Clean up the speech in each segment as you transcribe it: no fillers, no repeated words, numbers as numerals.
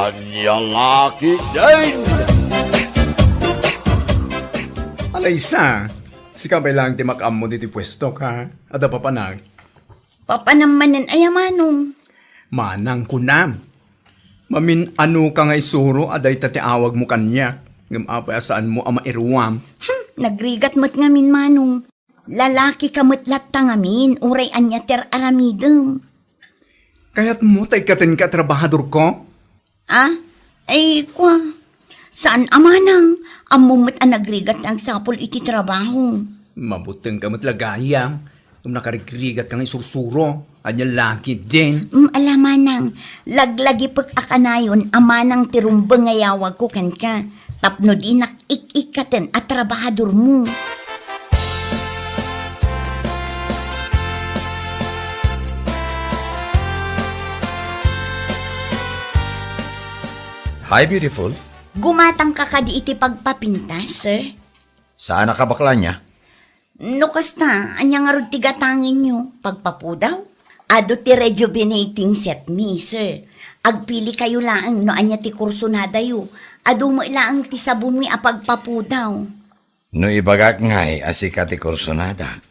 Anyalaki din! Alaysa, si kabay lang ti makam mo diti pwesto ka. Ada pa panag. Papanamanan ay manong. Manang kunam. Mamin ano ka nga isuro aday tatiawag mo kanya. Ngam apa saan mo ama iruwam. Nagrigat mo't ngamin manong. Lalaki kamot latta ngamin, uray anya ter aramidem. Kaya't mo tay katin ka trabahador ko? Ah? Ay, kwa. Saan amanang? Amumot ang nagrigat ang sapol iti trabaho. Mabuteng ka matlagayam. Kung nakarigrigat kang isursuro, anya laki din. Alamanang, laglagi pag akanayon, amanang tirumbang ngayawag ko kan ka. Tapno di nakik-ikaten at trabahador mo. Hi, beautiful. Gumatang ka ka di iti pagpapintas, sir. Saan nakabakla niya? No kasta, anya nga rod tigatangin nyo, pagpapudaw. Ado ti rejuvenating set me, sir. Agpili kayo laang no anya ti kurso na dayo. Ado mo laang ti sabon mi apagpapudaw. No ibagak ngay asika ti kursonadak.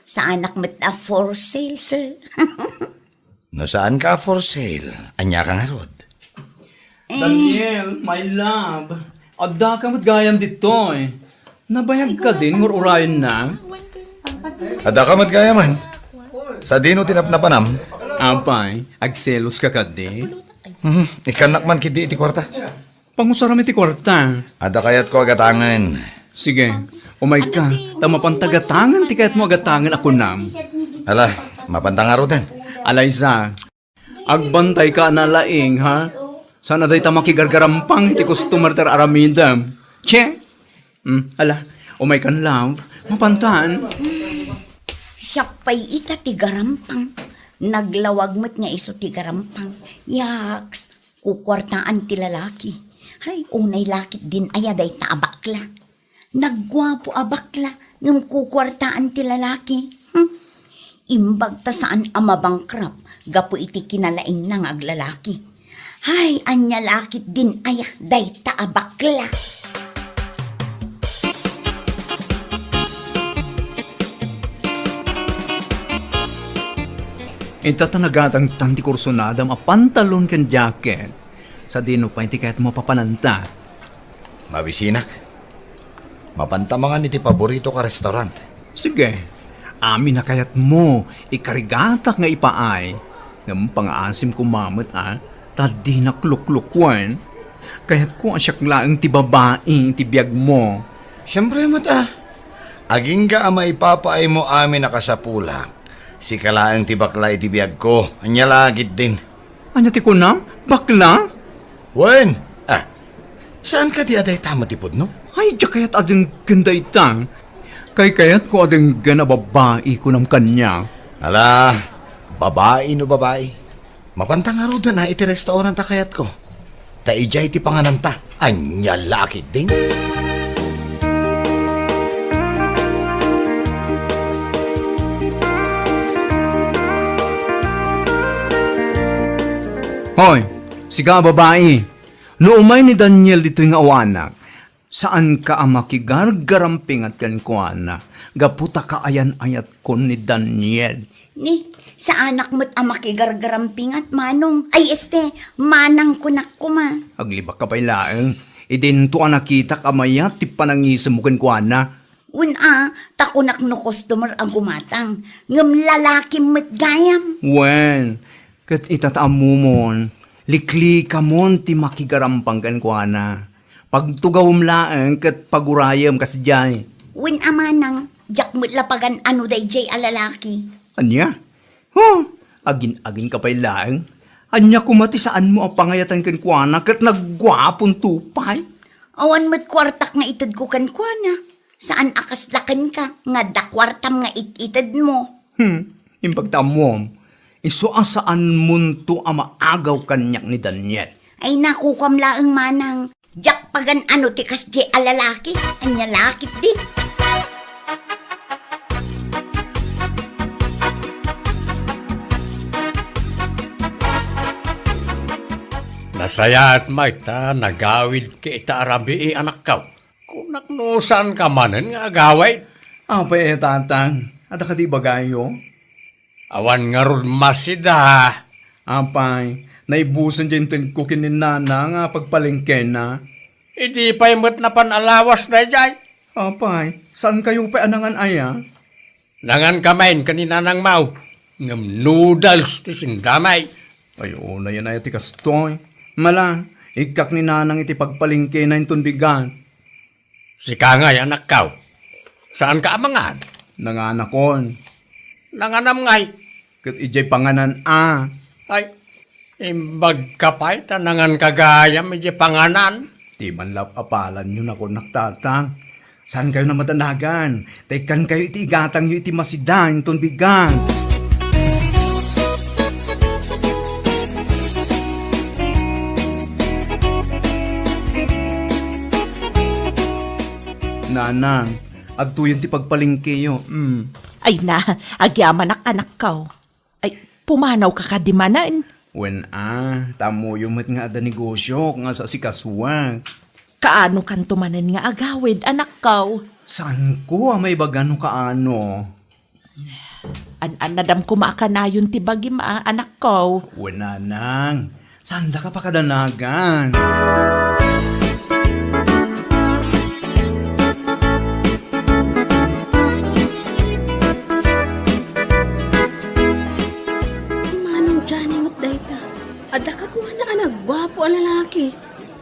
Sa anak met a for sale, sir. No saan ka for sale? Anya ka nga rod. Daniel, my love. Adda ka gayam dito eh. Nabayag ka din, ngururayan na. Ada ka gaya man. Sa dino tinapnapanam. Apay, agselos ka ka di. Ikanak man kiti iti kwarta. Pangusarami ti kwarta. Ada kayat ko agatangan. Sige, umay ka. Tama pang tagatangan, ti kayat mo agatangan ako nam. Ala, mapantang aro din. Alaysa, agbantay ka na laing, ha? Sana day ta makigargarampang ti customer ter aramidam. Che? Ala, umay kan love, mapantaan. Siya pa'y ita tigarampang. Naglawag mo't nga iso tigarampang. Yaks, kukwartaan ti lalaki. Hay, unay lakit din ayaday ta abakla. Nagwapo abakla, ng kukwartaan ti lalaki. Imbag ta saan amabangkrap, gapo iti kinalaing nang aglalaki. Hay, anya lakit din aya, day ta abakla. Itatanagatang tanti kursonada mapantalon kan jacket. Sa dino pa iti kahit mo papananta. Mabisinak. Mapantamangan iti paborito ka restaurant. Sige, amin na kayat mo, ikarigatak nga ipaay. Ngam pang-asim kumamot tadi na kluklukwan. Kaya't ko asyak laang ti babae, ti biyag mo. Siyempre mata. Aging ka ama ipapaay mo amin nakasapula. Si kalaang ti bakla iti biyag ko. Anya lagit din. Anya ti kunam? Bakla? Wen! Saan ka di aday tama tipod no? Ay, diya kaya't ading ganda itang. Kayat ko ading gana babae ko ng kanya. Ala, babae no babae. Mapantang araw doon iti restaurant ta kayat ko. Taijay ti pangananta. Anya lakit din. Hoy, siga babae. No umay ni Daniel dito yung awanak. Saan ka ang makigargaramping at kankwana? Gaputa ka ayan-ayat ko ni Daniel. Ni, sa anak mo't makigargaramping at manong. Ay, manang kunak ko ma. Aglibak ka pa'y laeng. Idinto ang nakita ka maya, ti panangisa mo kankwana. Takunak no customer ang gumatang. Ngam lalaki mo't gayam. Wen, kat itataam mo mon, likli ka mon ti makigarampang kankwana. Pagtugawom laeng kat pagurayam kasjay. Win amanang, jak mo't lapagan ano day jay alalaki. Anya? Agin-agin ka pa'y laeng. Anya kumati saan mo ang pangayatan kankwana kat nagwapon tupay? Awan mo't kwartak nga itad ko kankwana. Saan akaslakan ka nga dakwartam nga ititad mo? Impagtam mo. Iso asaan munto ang maagaw kanyak ni Daniel. Ay nakukam laeng manang. Jak pagan ano tikas di alalaki. Anya lakit di. Nasayaat maita, nagawid kita arabi anak kau. Kung naknusan ka manen nga agaway, Apay tatang, at ka di bagayo? awan nga ron masida. Apay, naibusan dyan ko kininana nga pagpalingken na. Hindi pa'y mo't na panalawas na jay. Apay, saan kayo pa anangan aya? Nangan kamain kanina ng mau. Ngam noodles ti sindamay. Ayo, na yan ay ti kastoy. Mala, ikak ni nanang iti pagpalingke na itong bigan. Si kangay anak kau. Saan ka amangan? Nanganakon, Nanganam ngay. kat ijay panganan Ay, imbag ka pa'y tanangan kagayam iti panganan. Di man lap apalan nyo na ko naktatang. Saan kayo na matanagan? Tekan kayo iti igatang nyo iti masidan itong bigan. Nanang, agtuyon ti pagpalingke yo. Ay na, agyaman anak ka. Ay, pumanaw ka kadimanan. When tamo yung mat nga ada negosyo nga sa sikaswag. Kaano kan tumanan nga agawid, anak ka? Saan ko may bagano kaano? Nadam kumakanayon ti bagim anak ka. When nanang, saan da ka pa kadanagan? Manong Johnny Matdayta. Ada ka kuha na anak, gwapo ang lalaki.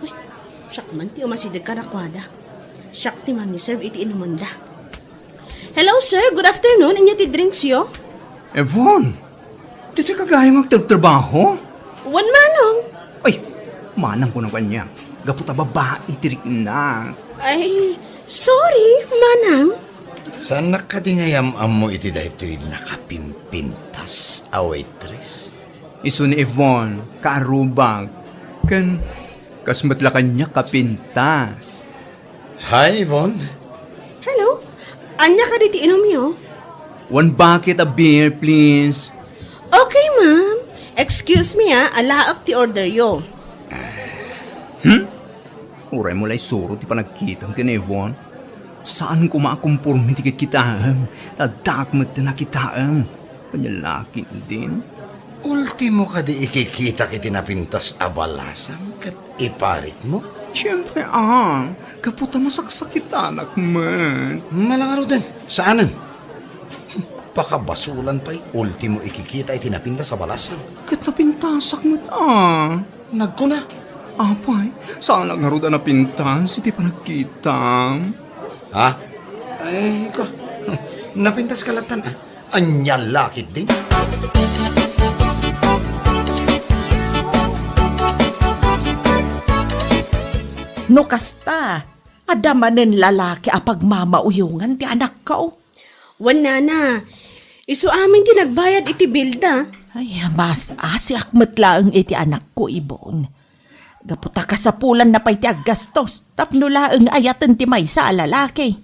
Ay, siyak man ti umasidig ka nakwada. Siyak ti mami serve iti inumanda. Hello sir, good afternoon. Inya ti drinks yo? Evon, di ka kagaya magtrabaho? One manong. Ay, manang ko ng kanya. Gaputa babae tirik na. Ay, sorry, manang. Saan nakadingayam mo iti dahito'y nakapimpintas a waitress? Iso ni Evon, kaarubag. Kasmatla kanya kapintas. Hi, Yvonne. Hello? Anya ka diti inom yo? One bucket of beer, please. Okay, ma'am. Excuse me alaak ti order yo. Uray mo lay suro ti panagkitang kin Evon. Saan ko maakumpurmi ti kitaam? Tadakmat ti nakitaam. Panyalaki din. Ultimo ka di ikikita kiti napintas abalasang kat iparit mo? Siyempre, kaputa masaksakit anak man. Malangaro din. Saanan? Pakabasulan pa'y ultimo ikikita iti napintas abalasang. Kat napintasak mo't Nagkuna. Apay, saan nagnaruda na pintas, iti panagkitam? Ha? Ay, ko. Napintas kalatan Anya lakit din. No kasta, adamanen lalaki apag mamauyungan ti anak ka. One nana. Isu amin ti nagbayad iti bilda. Ay, mas asiak matlaang iti anak ko, Ibon. Gaputa ka sa pulan na pa'y ti aggastos, tapno laang ayatan ti may sa lalaki.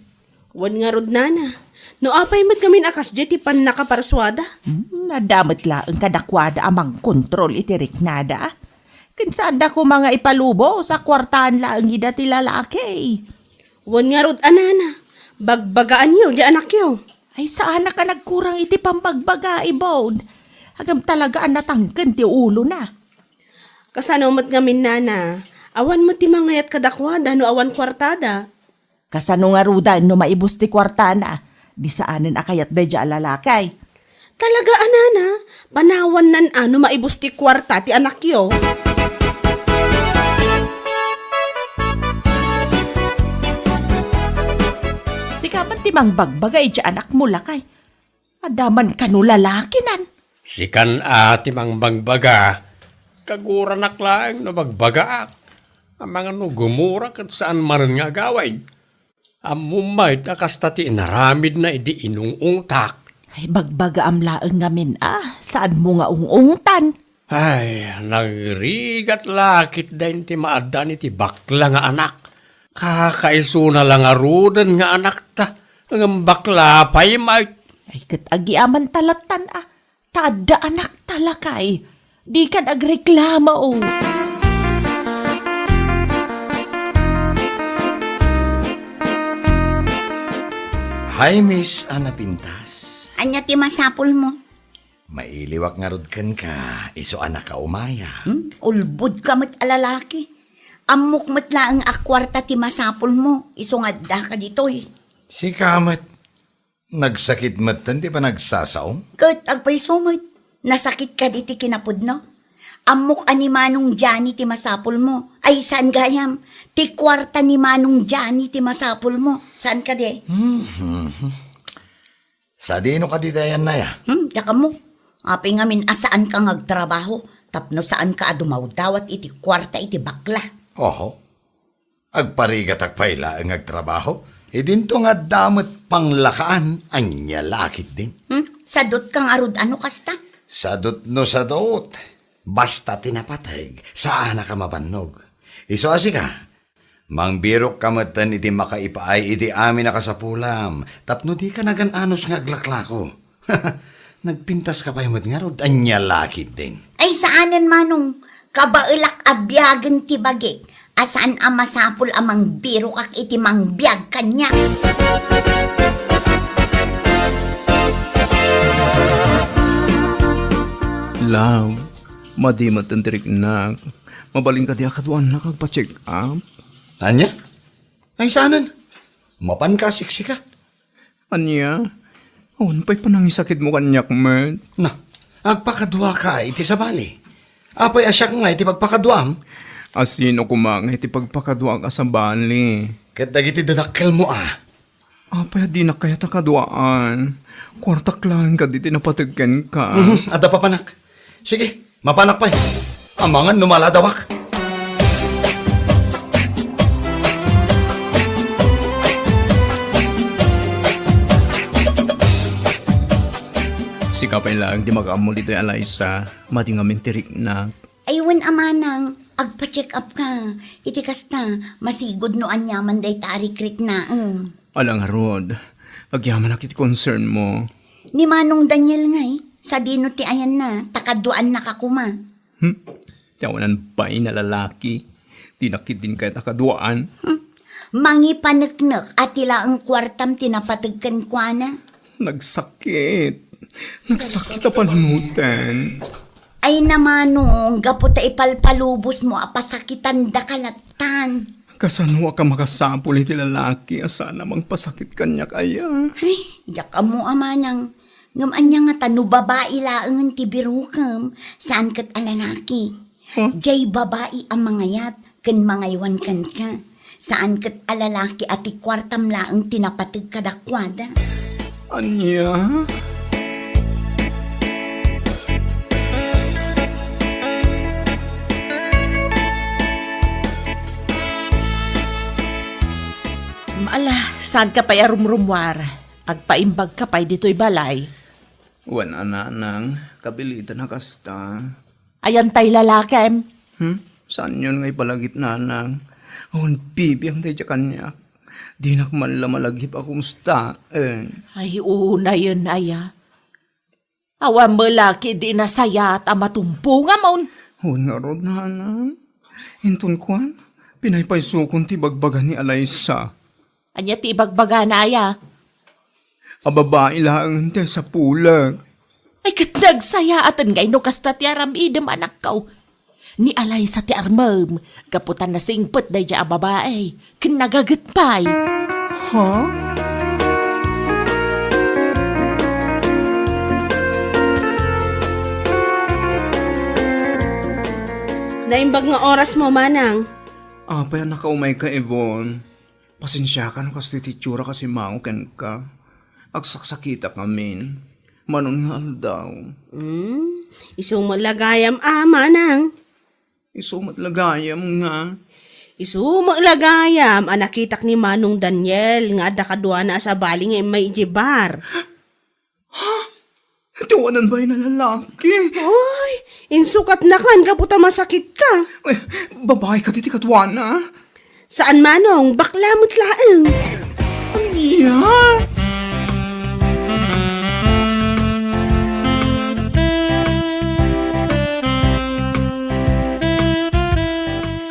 Wan nga rod nana. No apay mat kami akas di ti pan nakaparswada. Nadamat laang kadakwada amang kontrol iti riknada. Kinsaan da ko mga ipalubo sa kwartaan laang ida ti lalaki. Wan nga rod anana. Bagbagaan yo di anak yo. Ay saan na ka nagkurang iti pampagbaga, Ibon? Hagam talaga ang natangken ti ulo na. Kasano mat ngamin nana. Awan mo ti mangayat kadakwada no awan kwartada. Kasano nga ruda no maibus ti kwartana, di saanin akayat da dya lalakay. Talaga anana. Panawan nan ano maibus ti kwarta ti anak yo. Sikapan ti mang bagbagay dya anak mo lakay. Adaman ka no lalaki nan. Sikan ati mang bagbaga, kagura naklaang na bagbaga. Ang mga no gumura kat saan maran nga gaway. Amumay takasta ti inaramid na idi inungungtak. Ay bagbaga am laeng ngamin saan mo nga ungungtan? Ay, nagrigat lakit dahin ti maadan iti bakla nga anak. Kakaiso na lang arudan nga anak ta. Ang bakla pa'y may. Ay kat agiaman talatan Tada anak talakay. Di kan agreklama Hi, Miss Ana Pintas. Anya ti masapul mo? Mailiwak nga rod kan ka, iso anak ka umaya. Ulbud ka mat alalaki. Amok mat laang akwarta ti masapul mo. Isungad ka dito eh. Si Kamat, nagsakit matan, di ba nagsasaom? Kat agpay sumot. Nasakit ka di ti kinapod no? Amok ani Manong Johnny ti masapul mo. Ay saan gayam? Ti kwarta ni Manong Johnny ti masapul mo. Saan ka di? Sa dino ka di dayan na ya? Daka mo. Api nga min asaan ka ngagtrabaho. Tapno saan ka adumawdawat iti kwarta iti bakla. Oho. Agparigat agpayla ang agtrabaho. Idinto nga damot panglakaan, anya lakit din. Sadot kang arud ano kasta? Sadot no sadot. Basta tinapatag, saan ka mabannog. Iso asi ka. Mangbirok kamatan iti makaipaay iti amin na kasapulam. Tapno di ka nagananos nga aglaklako. Nagpintas ka pa yung nga rod, anya lakit din. Ay saanan Manong, kabailak abyagan ti bagit. Asaan ang masapul amang biro kak iti mangbiyag kanya. Love, madimat ang tirik na. Mabaling ka di akaduan na kagpa-check up. Anya? Ay saanan? Mapan ka, siksi ka. Anya? Awan pa'y panangisakit mo kanyak, Mert. Na, agpakadwa ka, iti sabali. Apay asyak nga, iti pagpakadwam. Asino kumang iti pagpakadwa ka sa bali. Kat dagiti dadakkel mo Apay di na kaya takaduaan. Kwartak lang ka di tinapatagkan ka. Ada pa panak. Sige, mapanak pa. Amangan numaladawak. Sikapay lang di mag-amol dito Eliza. Mati nga mintirik na. Aywan amanang, agpa-check up ka. Iti kasta, masigod no anyaman day tarikrit na. Alang Rod, agyaman na kiti concern mo. Ni Manong Daniel ngay, sa dino ti ayan na, takaduan na kakuma. Tiyawanan pa na lalaki. Tinakit din kaya takaduaan. Mangi paneknek at tila ang kwartam tinapatagkan kwa na. Nagsakit. Nagsakit ang panunutan. Ay namanong, gaputa ipalpalubos mo apasakitan da kalatan. Kasanwa ka makasapul iti lalaki. Asa namang pasakit kanya kaya. Ay, jaka mo amanang. Ngaman niya nga tanu babae laang ti birukam. Saan kat alalaki? Jay babae ang mangayat, kan mangaywan kan ka. Saan kat alalaki at ikwartam laang tinapatag kadakwada. Anya? Ala, saan ka pa rumrumwar? Agpaimbag ka pa'y dito'y balay. Wan ananang, kabilitan na kasta. Ayan tay lalakem. Saan yun ngay palagip nanang? Awan bibiyang tayo kanya. Di na kumanla malagip akong sta. Ay, una yun, aya. Awan mo laki di nasaya at amatumpo nga maun. Awan nga rod nanang. Hintun kwan, pinaypaysukon ti bagbaga ni Eliza. Anya ti ibagbaga na aya. Ababae lang tayo sa pulag. Ay kat nagsaya atan ngay no kasta ti aram idem anak kau. Ni alay sa ti armam. Kaputan na singpet day dya ababae. Kinagagatpay. Ha? Naimbag nga oras mo, Manang. Apay nakaumay ka, Evon. Pasensya ka no kasi titsura kasi maungken ka. Agsaksakita kamin. Manon nga aldaw. Isong maglagayam, Manang. Isumat lagayam nga. Maglagayam, anakitak ni Manong Daniel, nga ada kadwa na sa baling may ijibar. Tiwanan ba yung lalaki? Oy, insukat na kan, kaputa masakit ka. Ay, babae ka diti katwana. Saan Manong? Bakla mo't laeng. Aniya?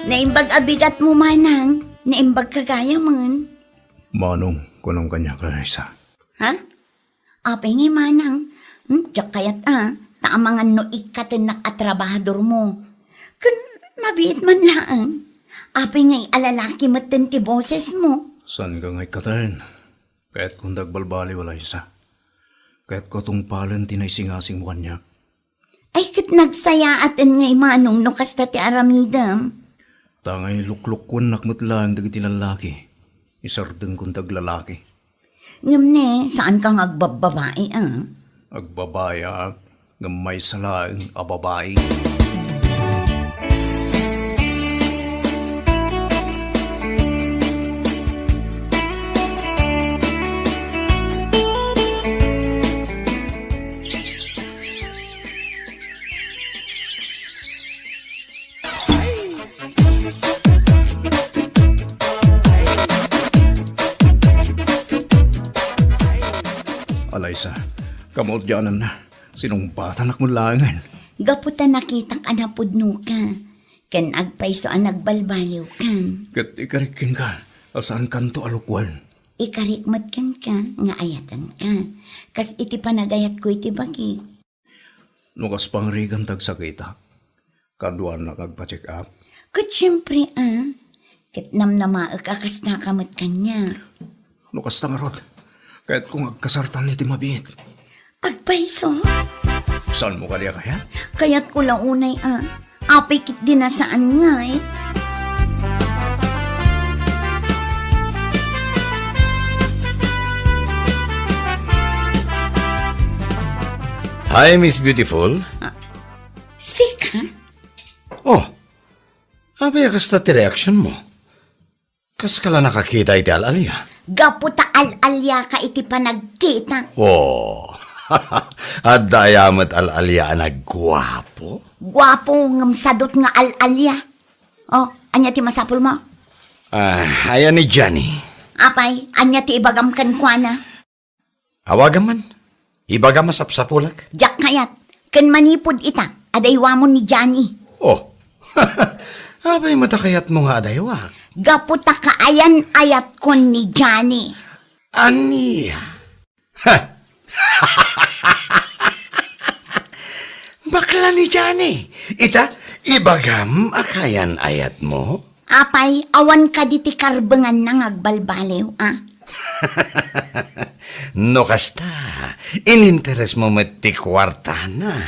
Naimbag abigat mo Manang, naimbag kagaya man. Manong, kunong kanya ka isa. Ha? Apay nga manang. Diyak kayat taamangan no ikatin nakatrabahador mo. Kun mabiit man lang. Apay nga'y alalaki matin ti boses mo. San ka nga'y katan? Kahit kung dagbalbali wala isa. Kahit ko tong palan tinay-singasing mo kanya. Ay kat nagsaya atin nga'y manong no kasta ti aramidam. Tangay luklukwan nakmat lang dagiti lalaki. Isardeng kung taglalaki. Ngamne, saan kang agbababae Agbabaya, ngamay salaang ababay. Alaysa, kamot dyanan na. Sinong batanak mo langan? Gaputa nakitang anapudno ka. Kan agpaiso ang nagbalbaliw kan. Kat ikarikin ka, asaan kanto alukwan? Ikarikmat kan ka, nga ayatan ka. Kas iti panagayat ko iti bagi. Nukas pangrigan tagsakita. Kaduan na kagpa-check up. Kat siyempre kat namnamaak akas nakamat kanya. Nukas tangarod. Kahit kung agkasartan ni Timabit. Agpaiso, Saan mo kaya kaya? kayat ko lang unay apay kit dinasaan nga Hi, Miss Beautiful. Sika? Oh, abay kasta ti reaction mo. Kas kala nakakita iti alalya. Gaputa al-alya ka iti panagkita. Oh, at dayamat alalya naggwapo. Gwapo ngam sadot nga al-alya. Oh, anya ti masapul mo? Ayan ni Johnny. Apay, anya ti ibagam kan kwa na. Awagan man. Ibaga masapsapulag. Jak kayat, kan manipod ita, adaywamon ni Johnny. Oh, abay matakayat mo nga adaywa. Gaputa kaayan-ayat kon ni Johnny. Aniya. Ha! Bakla ni Johnny. Ita, ibagam akayan ayat mo? Apay, awan ka diti karbengan nang agbalbaliw, No kasta, ininteres mo mati kwarta na.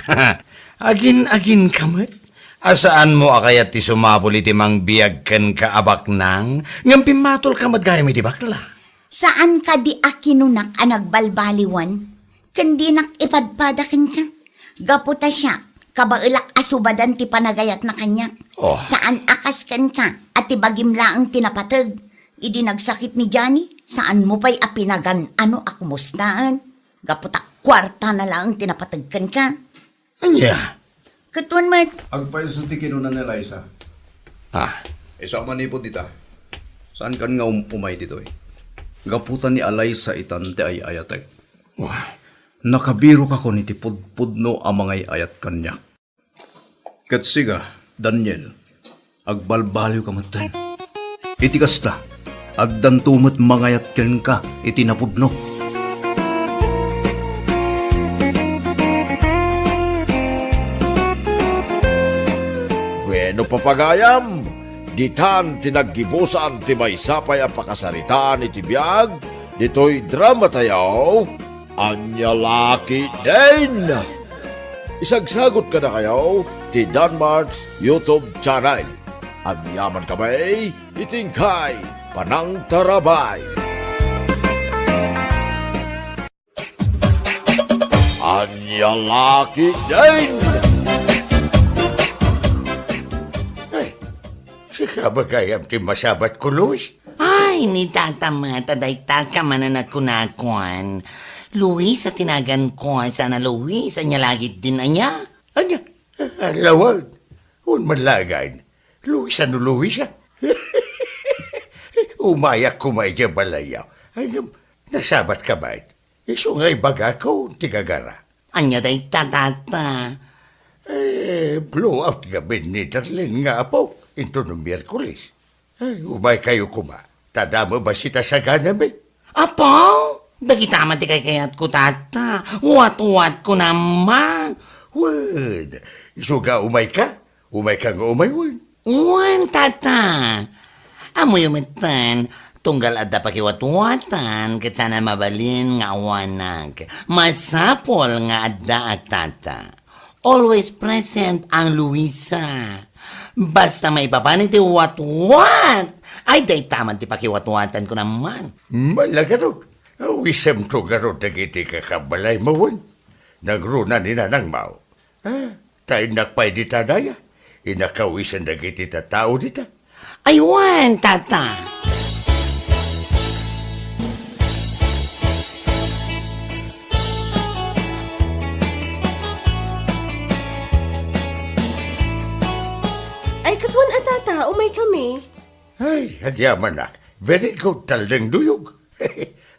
Agin-agin kamat. Asaan mo akayat ti sumapul iti mang biyag ken kaabak nang ngam pimatol ka madgayam iti bakla. Saan ka di akinunak ang nagbalbaliwan? Kandi nak ipadpadakin ka. Gaputa siya, kabailak asubadan ti panagayat na kanya. Oh. Saan akas kan ka at ibagim laang tinapatag. Idi nagsakit ni Johnny, saan mo pa'y apinagan akumustaan? Gaputa kwarta na lang tinapatagkan ka. Anya? Katuan mat, Agpaiso ti kinunan ni Liza. Ah, Isa manipod dita. Saan kan nga umay dito eh? Gaputan ni Alaysa itante ay ayatek. wah. Nakabiro ka ko ni ti pudpudno ang mga ayat kanya. Katsiga, Daniel, agbalbaliw ka matan. Iti kasta, agdantumot mangayat ken ka, iti napudno. Bueno papagayam, ditan tinaggibusan ti may sapay ang pakasaritaan iti biyag, dito'y drama tayaw, anya laki din. Isagsagot ka na kayo, ti Danmart's YouTube channel. Agyaman kamay, itingkay, panang tarabay. Anya laki din. Sika bagayam ti masabat ko, Luis? Ay, ni Tata Mata, day taka mananat ko na kuan. Luis, sa tinagan ko, sana Luis, anya lagit din anya. Anya? Lawag. Un manlagay. Luis, ano Luis, Umayak kumay dyan balayaw. Ay, nasabat ka ba? Iso nga'y baga ko, tigagara. Anya day tatata. Blow out gabi ni Darlene nga po. Into no Miyerkules. Ay, umay kayo kuma. Tadamo ba sita sa ganami? Apo, Dagitaman ti kayat ko, tata. Wat ko naman. Wad, isuga umay ka? Umay ka nga umay, wad. Wan, tata. Amo yumitan, tunggal adda pakiwat-watan, kat sana mabalin nga awanag. Masapol nga adda at tata. Always present ang Luisa. Basta may papanin ti wat-wat. Ay, day taman ti pakiwat-watan ko naman. Malagarot. Wisem to garot dagiti kakabalay mawon. Nagruna ni nanang mau. Tayo nakpay di tadaya. Inakawisan dagiti tatao dita. Aywan, tata. Ay, katuan at tata, umay kami. Ay, hadyaman nak. Very good taldeng duyog.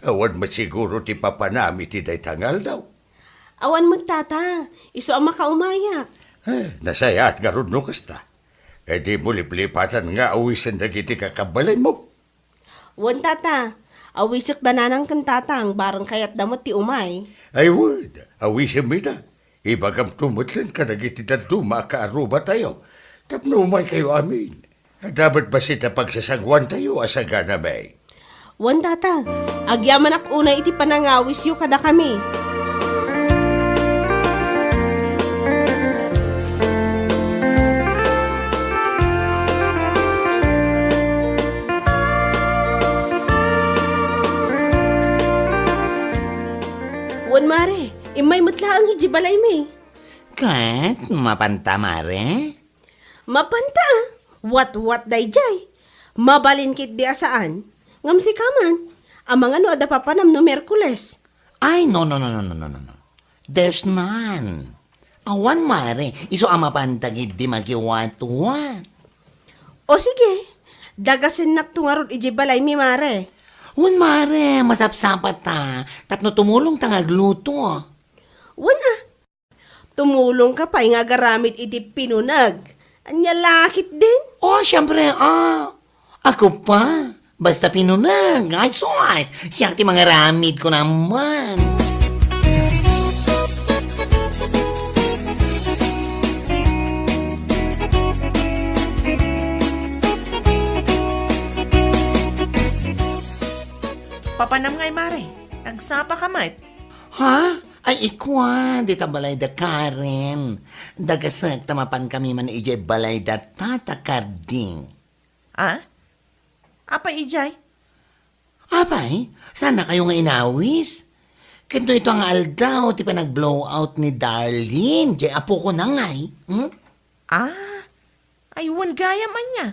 Awan masiguro ti papanami ti day tangal daw. Awan mo tata, iso ang makaumayak. Nasayat nga ron no kasta. E di mo liplipatan nga awisan dagiti kakabalay mo. Wan tata, awisak dananang kan tatang barang kayat damot ti umay. Ay word, awisan mi na. Ibagam tumutlan ka dagiti daduma kaaruba tayo. Tapno umay kayo amin. Dapat ba sita pagsasangwan tayo asaga na may? Wan tata, agyaman ak una iti panangawis yu kada kami. Wan mare, imay mutla ang hijibalay mi. Kat, mapanta mare? Mapanta, wat dayjay. Mabalin kit di asaan. Ngam si kaman, amang ano ada papanam no Merkules. Ay, no. There's none. Awan mare, iso ang mapantagid di magiwatuwa. O sige, dagasin nak tungarod ijibalay mi mare. Wan mare, masapsapat ta. Tapno tumulong tangagluto. Wan tumulong ka pa nga garamit iti pinunag. Anya lakit din. Oh, syempre, ako pa. Basta pinunag. Ay, sus. Siyak ti mga ramid ko naman. Papanam ngay, Mare. Nagsapa ka, mate. Ha? Ay, ikwa. Di ta balay da Karen. Dagasak tamapan kami man ije balay da tatakarding. Ah? Apa, Ijay? Apay, sana kayo nga inawis. Kento ito ang aldaw, ti pa nag-blow out ni Darlene. Di apo ko na ngay. Hmm? Ah, aywan gaya man niya.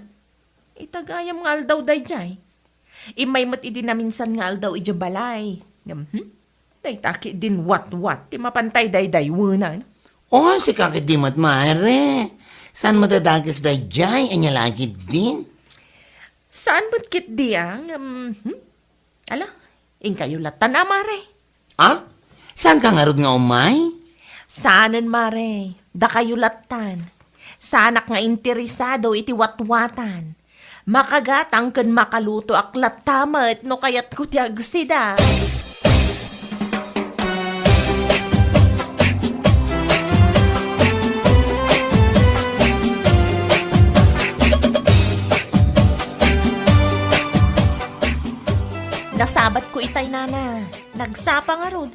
Itagayam nga aldaw day jay. Imay mat idi na minsan nga aldaw ija balay. Day taki din wat-wat, ti mapantay day wunan. Oh, si kakit di mat mare. Saan madadagas da jay? Anya lagi din. Saan ba't kit diyang? Ala, kayo latan mare. Ah? Saan ka nga rod nga umay? Saanan, Mare? Da kayo latan. Sanak nga interesado iti watwatan. Makagatang kan makaluto ak latamat no kayat ko ti agsida. Nasabat ko itay nana. Nagsapa nga rod.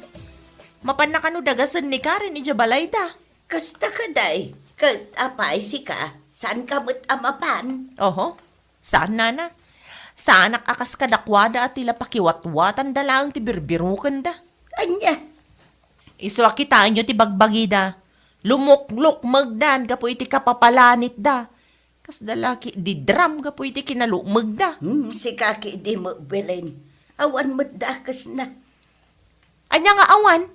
Mapan na kano dagasan ni Karen ija balay da. Kasta ka day, kat apay si ka, saan ka mo't amapan? Oho, saan nana? Saan akas kadakwada at tila pakiwatwatan da lang ti birbirukan da. Anya, Iswa kita nyo ti bagbagi da. Lumukluk magdan gapo iti kapapalanit da. Kas dalaki di drum gapo iti kinalumag da. si kaki di mo belen. Awan mo dakas na. Anya nga awan,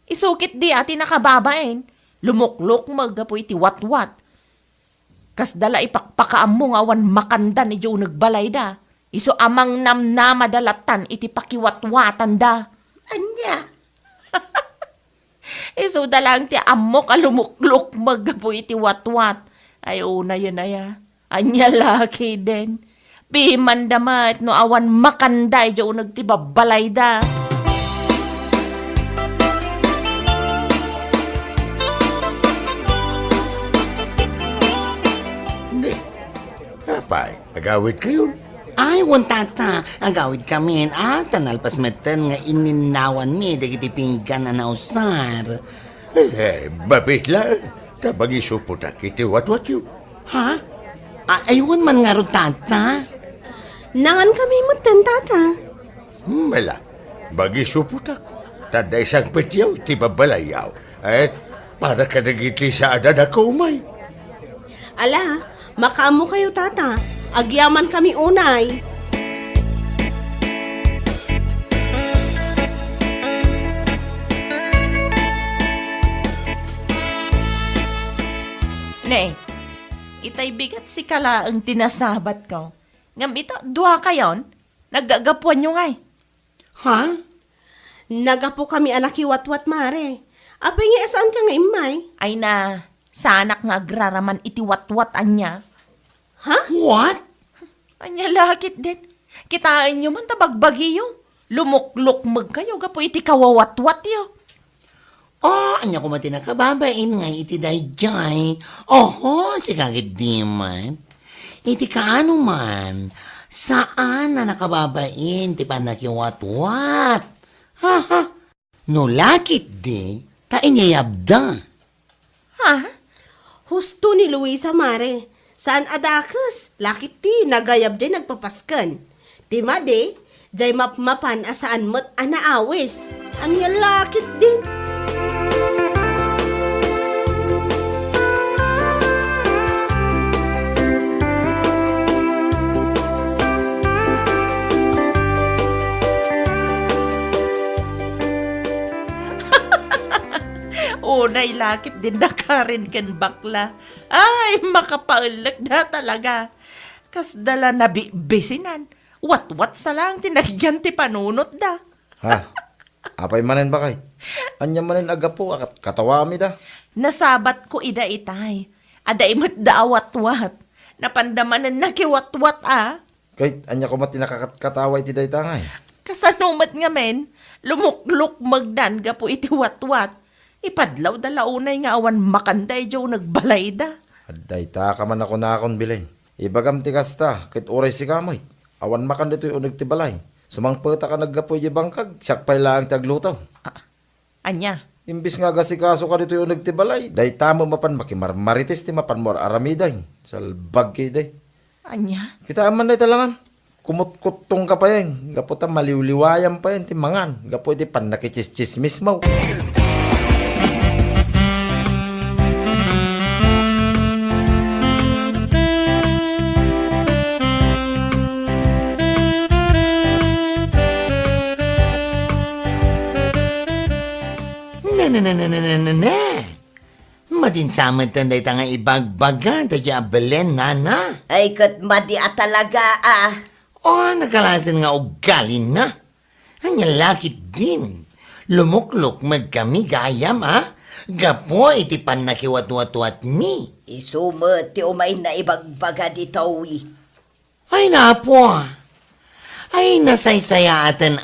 isukit di ati nakababain. Lumukluk magapo iti watwat. Kas dala ipakpakaam mo nga awan makanda ni Joe nagbalay da. Iso amang namnama dalatan iti pakiwatwatan da. Anya, Iso dalang ti amok alumukluk magapo iti watwat. Ay una yun aya. Anya laki din. Biman damat no awan makanday jo nagtibabalay da. ni. Apay, agawit kayo. Ay, wan tata, agawid kami, tanalpas meten nga ininawan mi, dagiti pinggan na nausar. Babit lang. Tabagi suputak iti wat-wat yun. Ha? Aywan man nga ro tata. Nangan kami matan, tata. Mala, bagi suputak. Tada isang petyaw, ti babalayaw. Para kadagiti sa adad ako umay. Ala, makaamo kayo, tata. Agyaman kami unay. Ne, itay bigat si kala ang tinasabat ko. Ngam ito, dua kayon, naggagapuan nyo ngay. Ha? Nagapo kami anak iwat-wat, mare. Apay nga saan ka nga imay? Ay na, sa anak nga agraraman itiwat-wat anya. Ha? What? Anya lakit din. Kitain nyo man tabagbagi yung. Lumuklukmag kayo, gapo iti kawawat-wat yo. Anya ko mati nakababain nga iti dayjay. Oho, si kagit di man. Iti kaano man, saan na nakababain ti panakiwat-wat? Ha? No lakit di, tainiyabda. Ha? Husto ni Luisa, mare. Saan adakas? Lakit ti, nagayab jay nagpapaskan. Ti made, jay mapmapan asaan mo't anaawis. Anya lakit din. Unay lakit din na karin ken bakla. Ay, makapaulag na talaga. Kas dala na bisinan. Wat-wat sa lang tinagyan ti panunot da. Ha? Apay manen ba kay? Anya manen agapo akat katawami da. Nasabat ko ida itay. Ada imot da wat-wat. Napandamanan na kiwat-wat Kay anya ko mati nakakataway ti daytangay. Kasanumat nga men, lumukluk magdan gapo iti wat-wat. Ipadlaw dalaunay nga awan makanday jaw nagbalay da. Dayta ka man ako nakon bilin. Ibagam ti kasta, kit oray si kamoy. Awan makan dito yung unag ti balay. Sumangpata ka naggapoy di bangkag, sakpay lang taglutaw. Anya, Imbis nga gasikaso ka dito yung unag ti balay, dayta mo mapan makimarmaritis ti mapan mo aramiday. Salbag kay day. anya. Kita aman day talangan. Kumut-kutong ka pa yan. Gaputa maliwliwayan pa yan ti mangan. Gapo iti pan nakichischismis mo. Na. Madinsamad tanday ta nga ibagbaga, tayo abelen na. Ay, kat madi talaga Nagkalasan nga ugalin na. Anya lakit din. Lumuklok magkami gayam, Gapo iti pan nakiwat-wat-wat mi. Isumat ti umay na ibagbaga ditawi. Ay napo. Ay nasaysaya atan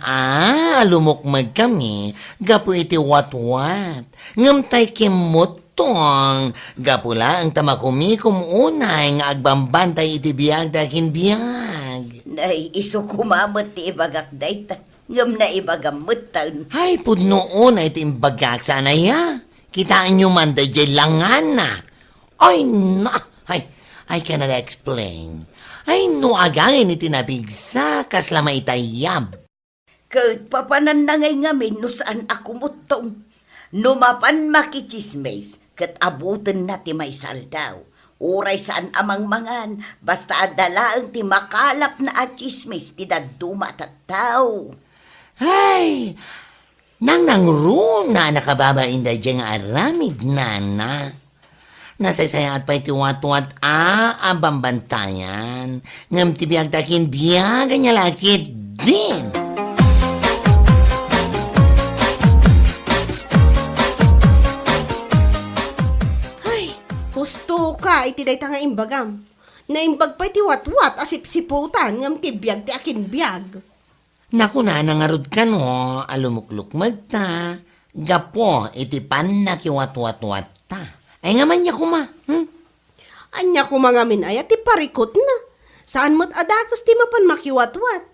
lumukmag kami. Gapo iti wat-wat. Ngamtay kimutong. Gapo lang tamakumi kumunay nga agbambantay iti biyag dakin biyag. Nay, iso kumamot ti ibagak dayta. Ngam na ibagamutan. Ay, pudnoon ay timbagak sana ya. Kitaan nyo man dayjay langan na. Ay, na. I cannot explain. Ay, no agangin itinabigsa kas lama itayab. Kat papanan na ngay ngamin no saan ako mutong. Numapan makichismes kat abutin na ti may saldaw. Uray saan amang mangan, basta adalaang ti makalap na at chismes ti daduma tattaw. Ay, nang nangruna nakababain dayjay nga aramid na. Nasaysaya at pa'y tiwat-wat ang bambantayan. Ngam ti biyag takin biyag anya lakit din. Ay, husto ka, iti day ta nga imbagam. Naimbag pa iti wat-wat, asip-siputan, ngam ti biyag ti akin biyag. Naku na, nangarod ka no, alumukluk magta. Gapo, iti pan nakiwat-wat-wat ta. Ay nga man niya kuma. Anya ko mga minaya, ti parikot na. Saan mo't adakas ti mapan makiwatwat?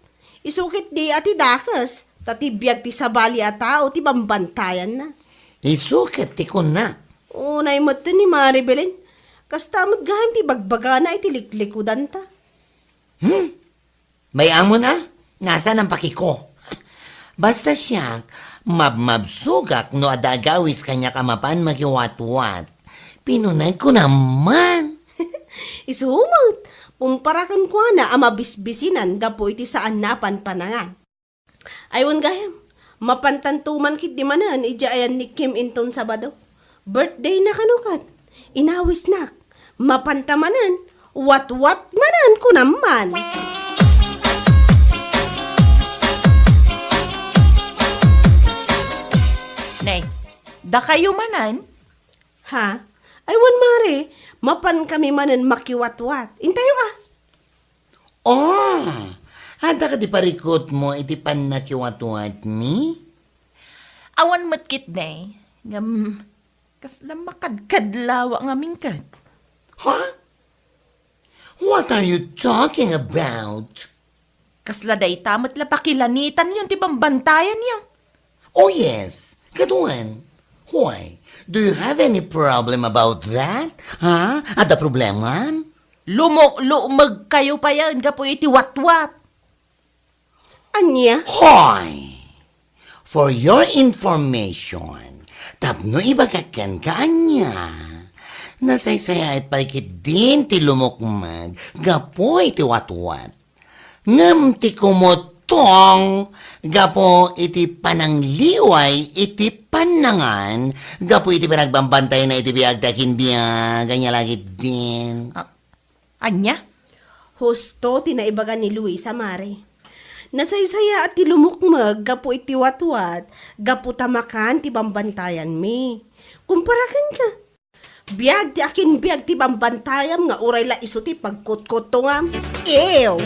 Isukit di ati dakas, tatibiyag ti sabali a tao ti bambantayan na. Isukat ti ko na. Unay mo't ni Maribelin, kastamot gahan ti bagbaga na iti liklikudan ta. May amo na? Nasaan ang pakiko? Basta siya, mabmabsugak no adagawis kanya kamapan magiwat-wat. Pinunay ko naman. Isumot, kumparakan ko na amabisbisinan gapo iti saan napan panangan. Aywan gayam, mapantantuman kit di manan ija ayan ni Kim Inton Sabado. Birthday na kanukat, inawis nak, mapantamanan, wat-wat manan ko naman. Nay, da kayo manan? Ha? Aywan mare, mapan kami manan makiwat-wat. Intayo ah. Oh, hada ka di parikot mo iti pan nakiwat-wat ni? Awan matkit, nay. Ngam, kasla makadkadlawa nga mingkat. Huh? What are you talking about? Kasla day tamat la pakilanitan yun, tibang bantayan yun. Oh yes, katuan. Why? Do you have any problem about that? Ha? Ada problema? Lumag kayo pa yan, gapo iti wat-wat. Anya? Hoy! For your information, tapno ibagakan ka niya. Nasaysaya at paikit din ti lumukmag, gapo iti watwat. Ngam ti kumutong, gapo iti panangliway, iti panangan, gapo iti pinagbambantay na iti biagdakin biya, ganyan lagi din. Anya? Husto tinaibaga ni Luisa Mare. Nasaysaya at tilumukmag, gapo iti watwat, gapo tamakan ti bambantayan mi. Kumparakan ka. Biag ti akin biag ti bambantayam nga uray la iso ti pagkutkot to nga. Ew!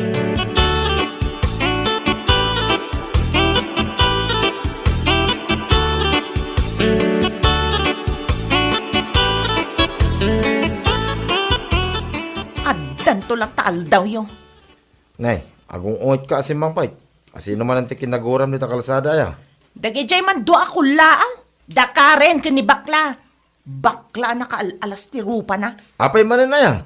Addan to lang taal daw yun. Nay, agong ungit ka asin mang pait. Asino man ang tikinaguram ni kalsada ya. Dagijay man do ako laang. Dakaren ka ni bakla. Bakla na alas ti rupa na. Apay man na ya.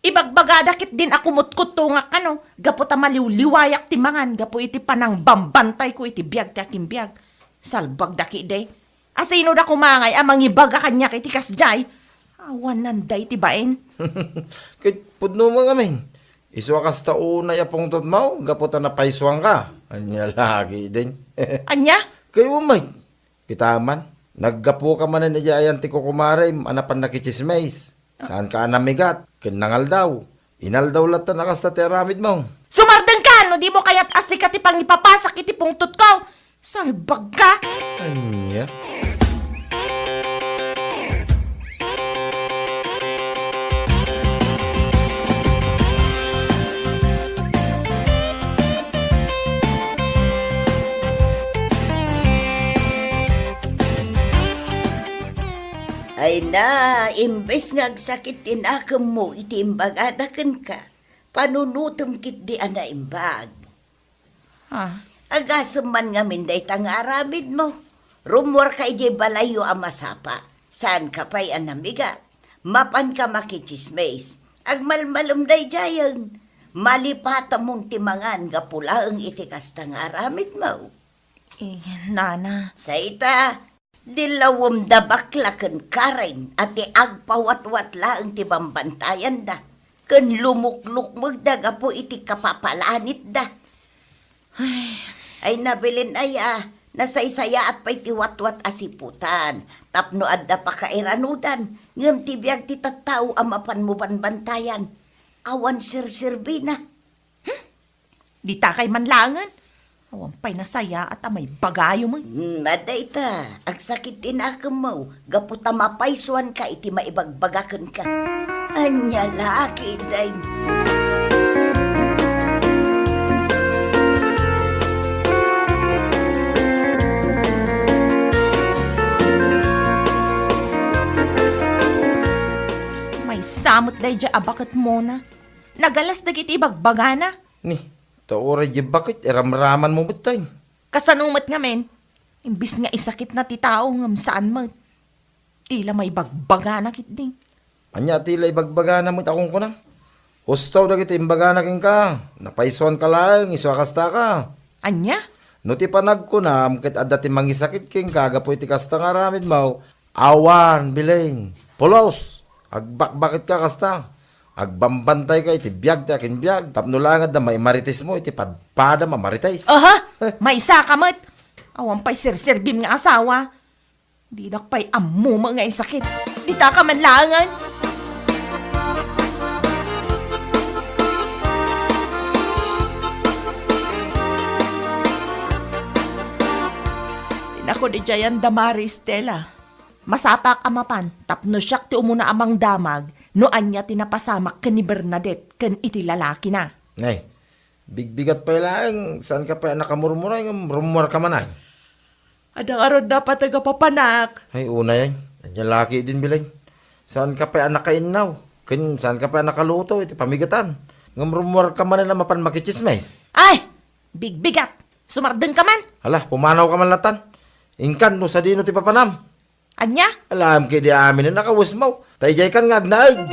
Ibagbaga dakit din ako mutkutungak ano. Gapo ta maliw-liwayak ti mangan. Gapo iti panang bambantay ko iti biag ti aking biag. Salbag daki day. Asino da kumangay amang ibaga kanya kiti kasjay. Awan nanday ti baen. Kit pudno mo ngamin. Iswa kas tao na yapong tutmaw, gaputan na paiswang ka. Anya lagi din. Anya? Kayo umay. Kitaman, naggapo ka man na niyayan ti kukumare, anapan na kichismays. Saan ka anamigat? Kinangal daw. Inal daw lata nakasta ti aramid mo. Sumardeng ka no di mo kaya't asik iti pang ipapasak iti pungtot ko. Salbag ka. Anya? Ay na, imbes nga agsakit tinakam mo, iti imbagadakan ka. Panunutom kit di ana imbag. Ah, Agasam man nga minday tang aramid mo. Rumor ka ije balayo ang masapa. Saan ka pa'y anamiga? Mapan ka makichismays. Agmalmalom day jayan. Malipata mong timangan nga pula ang itikas tang aramid mo. nana. Sa ita, dilawom da baklaken karen at agpawat-wat laang ti bambantayan da. Ken lumukluk magdaga po iti kapapalanit da. Ay nabilin aya, nasaysaya at pa'y tiwat-wat asiputan. Tapno adda pa kairanudan, ngam tibiyag ti tattao amapan mo banbantayan. Awan sir-sirbi na. Di takay man langan. Awan pa'y nasaya at amay bagayo mo. Maday ta, agsakit tinakam mo, gaputa mapaysuan ka iti maibagbagakan ka. Anya laki day. May sa Kamot day dya abakit mo na. Nagalas dagiti bagbagana. Ni, taoray di bakit eramraman mo matay. Kasanumot nga men. Imbis nga isakit na ti tao ngam saan mo. Tila may bagbagana kit ding. Anya tila ibagbagana mo akong kunam. Hustaw dagiti imbagana king ka. Napaison ka lang, iswakasta ka. Anya? No ti panag kunam, kit adda ti mangisakit king ka, gapoy ti kasta nga ramid mo. Awan, bilain. Pulos. Agbakbakit ka kasta. Agbambantay ka iti biyag ti akin biyag. Tapno langad na may marites mo iti padpada mamarites. Aha! May isa ka mat. Awan pa'y sirsirbim nga asawa. Di nakpay ammo mo nga sakit. Di ta ka man langan. Tinako di jayan damari Stella. Masapak amapan, tapno siyak ti umuna amang damag, no anya tinapasamak ken ni Bernadette ken iti lalaki na. Ngay, bigbigat pa lang, saan ka pa nakamurmuray, rumor ka man ay. Adang arod dapat tagapapanak. Ay, una yan, anya laki din bilay. Saan ka pa nakainaw, saan ka pa nakaluto, iti pamigatan. Ngam rumor ka man na mapan makichismes. Ay! Bigbigat! Sumardeng ka man! Hala, pumanaw ka man latan. Ingkan no sa dino ti papanam. Anya? Alam kay di amin na nakawas mo. Tayjay kan nga agnaig.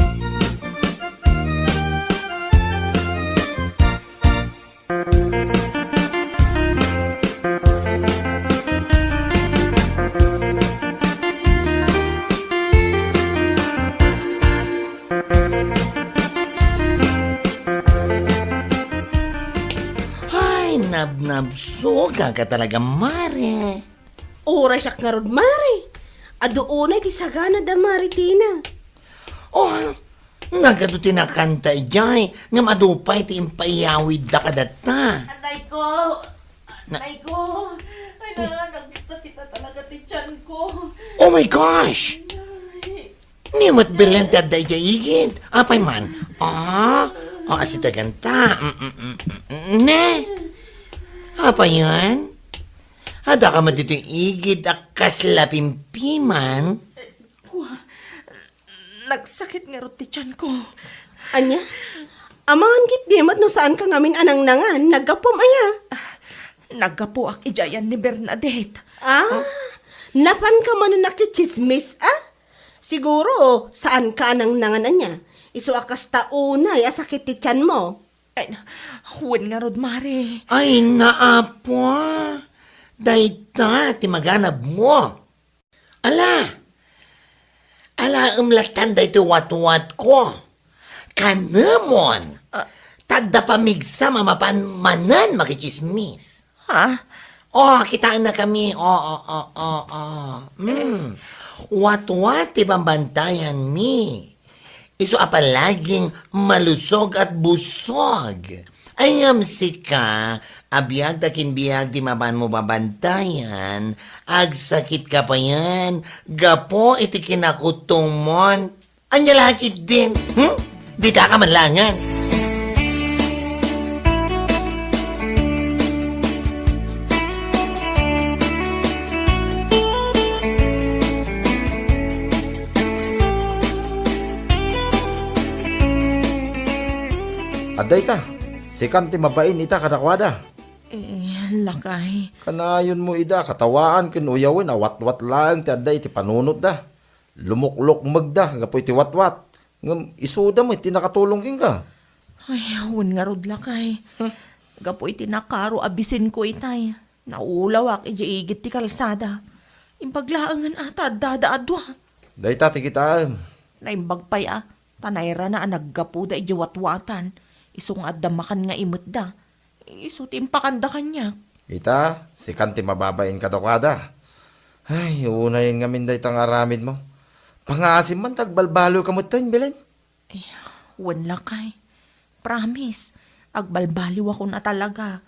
Ay, nabnabsuga ka talaga, Mare. Oras siya nga rod, Mare. Adoonay ti sagana da Maritina. Oh, nagado tinakanta ijay, nga madupay ti impayawid da kadata. Anay ko! Anay ko! Ay na, nagsakit na talaga ti tiyan ko. Oh my gosh! Nimot bilen ti adda ijay igid. Apay man. Asita ganta. Ne? Apa yan? Ada ka madito igid akas lapimpiman. Nagsakit nga rin ti tiyan ko. Anya? Amangan kit dimot no saan ka ngaming anang nangan, nagkapom aya. Naggapo ak ijayan ni Bernadette. Napan ka man nakichismis, Siguro, saan ka anang nanganan niya? Iso akas taunay, asakit ti tiyan mo. Ay, huwin nga rod, Mare. Ay, naapwa. Dayta, timaganab mo. Ala, umlatan da ito wat-wat ko. Kanamon, tadda pamigsa mamapanmanan makichismis. Ha? Kitaan na kami. Wat-wat ibambantayan mi. Iso apalaging malusog at busog. Ayam sika, abiyag takin biyag di maban mo babantayan, agsakit ka pa yan, gapo iti kinakutumon, anya lakit din, Di ta ka manlangan. Aday ta, sikan ti mabain ita kadakwada. Lakay. Kanayon mo ida, katawaan kinuyawin, awat-wat lang ti aday ti panunot da. Lumuklok magda, gapoy ti wat-wat. Ngam isuda mo, iti nakatulong king ka. Ay, huwin nga rod lakay. Gapo iti nakaro abisin ko itay. Naulawak ijaigit ti kalsada. Impaglaangan ata dadaadwa. Dayta ti kita. Naimbag pay tanayra na naggapo da ijawatwatan. Isong adamakan nga imot da. Iso timpakanda kanya. Ita, sikan ti mababain kadakwada. Ay, unay nga min dayta nga aramid mo. Pangasim man tagbalbalo kamutan, Belen. Huwin lakay. Promise. Agbalbaliw ako na talaga.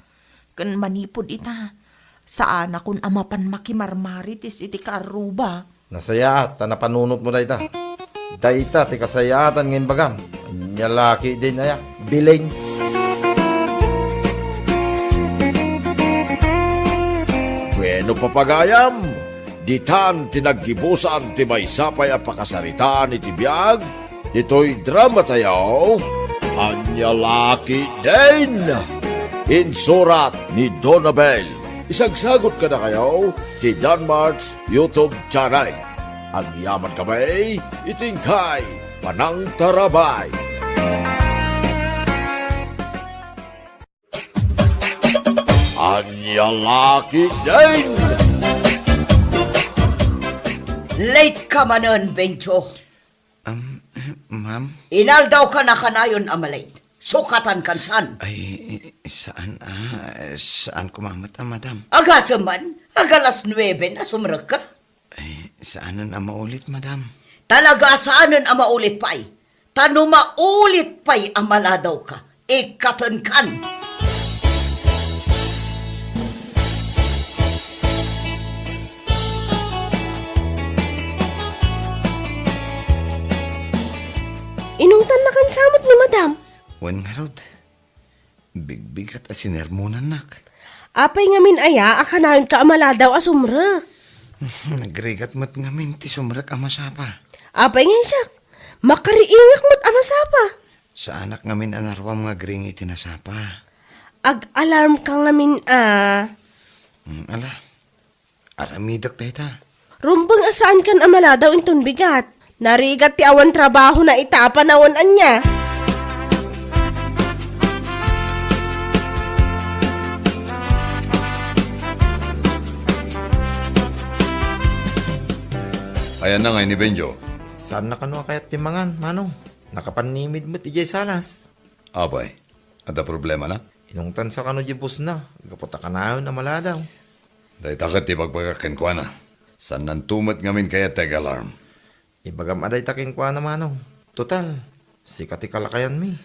Kan manipod ita. Saan akong amapan makimarmaritis iti karuba. Nasaya at napanunot mo dayta. Dayta ti kasayatan ngayon bagam. Nyalaki din aya. Biling. Bueno papagayam, ditan tinaggibusan ti may sapay a pakasaritaan iti biyag, dito'y drama tayaw, Anya Laki Din. Insurat ni Donabel. Isagsagot ka na kayo ti Danmarks YouTube channel. Ang yaman kamay, itingkay, panang tarabay. Anya Laki Din. Late ka manon, Benjo. Ma'am? Inaldaw ka na kanayon, amalay. Sukatan kan san. Ay, saan? Saan kumamat, madam? Agasa man, agalas 9 na sumrag ka. Ay, saanan ang maulit, madam? Talaga saanan ang maulit pa'y. Tano maulit pa'y amaladaw ka. Ikatan kan. Inungtan na kan samot ni madam. Wan nga rod. Bigbigat at sinermonan nak. Apay ngamin aya, akanayon ka amaladaw asumra. Nagrigat mat ngamin, ti sumrak amasapa. Apay ngayon siya, makariingak mo't amasapa. Sa anak ngamin anarwam nga gringi tinasapa. Ag-alarm ka ngamin Ala, aramidak tayo ta. Rumbang asaan kan amaladaw inton bigat. Narigat ti awan trabaho na itapanawan anya. Ayan na nga ni Benjo. Saan na kano kayat timangan, manong? Nakapanimid mo ti jay salas. Abay, ada problema na? Inungtan sa kano jibus na. Gaputa ka na na maladaw. Dahil takat ibagpagakin ko na. San nantumat ngamin kaya tag-alarm. Ibagam aday taking kwa na manong. Total, sikat ikalakayan mi.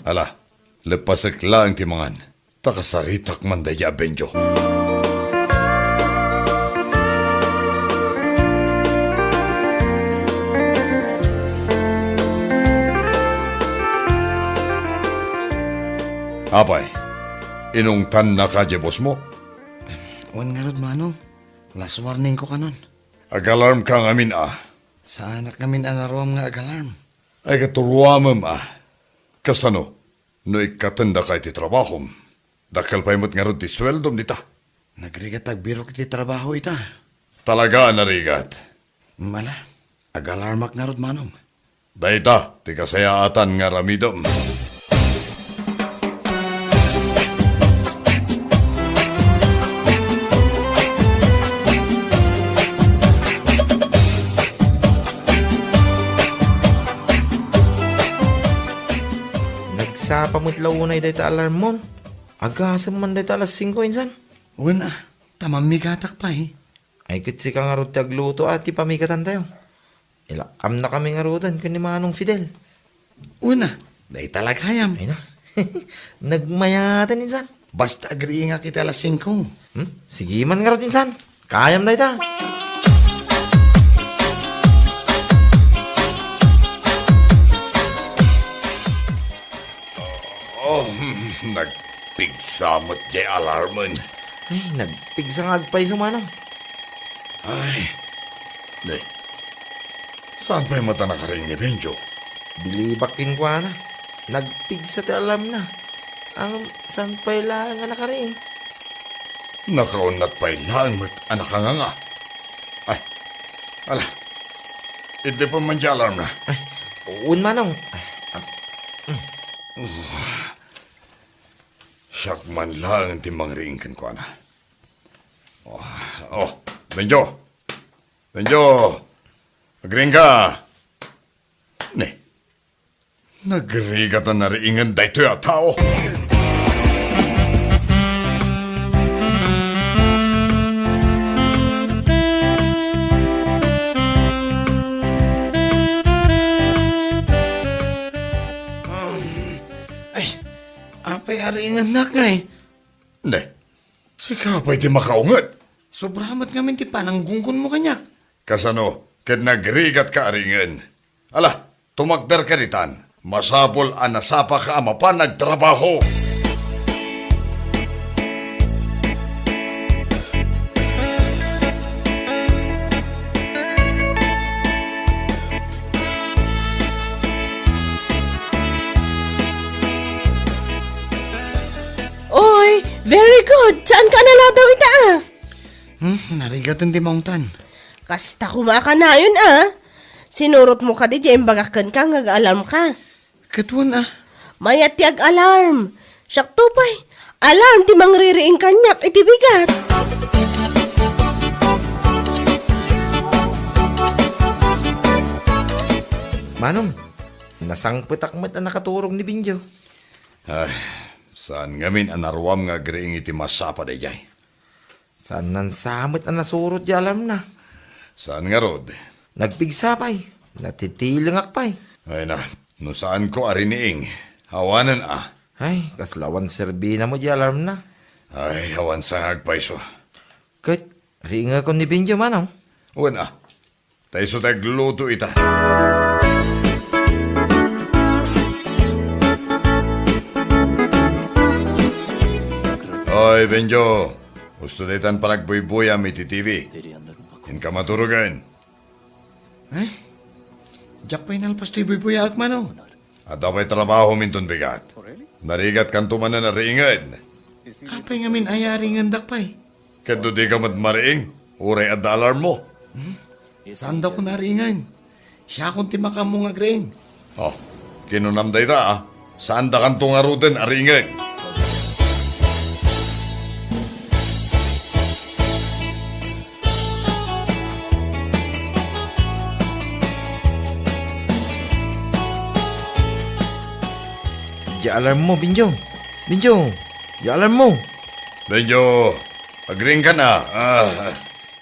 Ala, lepasak lang timangan. Takasaritak man daya Benjo. Apay, inungtan na ka jebos mo? Wan nga rod manong, last warning ko kanon. Ag-alarm ka ngamin Sa anak ngamin anaruam nga ag-alarm. Ay katuruamam Kasano, no ikatanda ka iti trabahom. Dakal pa imot nga rod ti sweldom dita. Nagrigat agbirok iti trabaho ita. Talaga narigat. Mala, ag-alarmak nga rod manong. Dayta, ti kasayaatan nga ramidom. Sa pamutlaw unay dayta alarm mo. Agasam man dayta alas 5 insan. Wana, tamamigatak pa Ay kitsi ka nga rod tagluto at ipamigatan tayo. Ilaam na kami nga rodan kani manong Fidel. Una, day talaghayam. Ay na. Nagmayatan insan. Basta agree nga kita alas 5. Sige man nga rod insan. Kayam dayta. Oh, nagpigsamot jay alarmon. Ay, nagpigsa nga agpay sumanang. Ay, day. Saan pa yung mata nakaring ni Benjo? Bilibakin ko na. Nagpigsa ti alam na. Ang sampay lang nga nakaring. Nakaunat pa ilang mat anak ka nga. Ay, ala. Hindi pa man jay alarm na. Ay, uun manong. Siyak man lang timang ringkan ko na. Oh, Benjo. Benjo. Agring ka. Ne. Nagrigatan na ringan dayto ya tao. Ay, apay aringan nak nga Ne. Sika pa'y di makaungat. Sobrahamat ngamin ti pananggunggun mo kanyak. Kasano, ket nagrigat ka aringan. Ala, tumagdar ka ritan. Masapol ang nasapa ka ama pa nagtrabaho. Very good. Saan ka naladaw ita ah? Narigat ang timangtan. Kasta kumaka na yun ah. Sinurot mo ka di dyan bagakan ka nga-alarm ka. Katuan ah. Mayat tiyag alarm. Siyak tupay. Alarm di mangririing kanyak iti bigat. Manong, nasangpitak mo't ang nakaturong ni Binjo. Ay, saan ngamin anarwam nga griing iti masapa da jay? Saan nan samot ang nasurot di alam na. Saan nga rod? Nagpigsapay, natitilingak pay. Ay na, no saan ko ariniing? Hawanan ah. Ay, kaslawan serbina mo di alam na. Ay, hawan sa agpaiso. Kahit ringa ko ni Binjo, Manong. Uwan ah. Tayo so tagluto ita. Oy, Benjo. Gusto daytan panagbuy-buyam iti TV. Yan ka maturugan. Ay, jak pa inalpas ti buy-buyak mano. At dapat trabaho minton bigat. Narigat kan tumanan na ringad. Apay nga min ayaring andak pay. Kado di ka matmariing, uray at alarm mo. Saan daw ko naringan? Siya akong timakam mo nga grain. Oh, kinunamday ta ah. Saan da kan tungaruden aringan? Di alarm mo, Binjo. Binjo, di alarm mo. Benjo, agring ka na.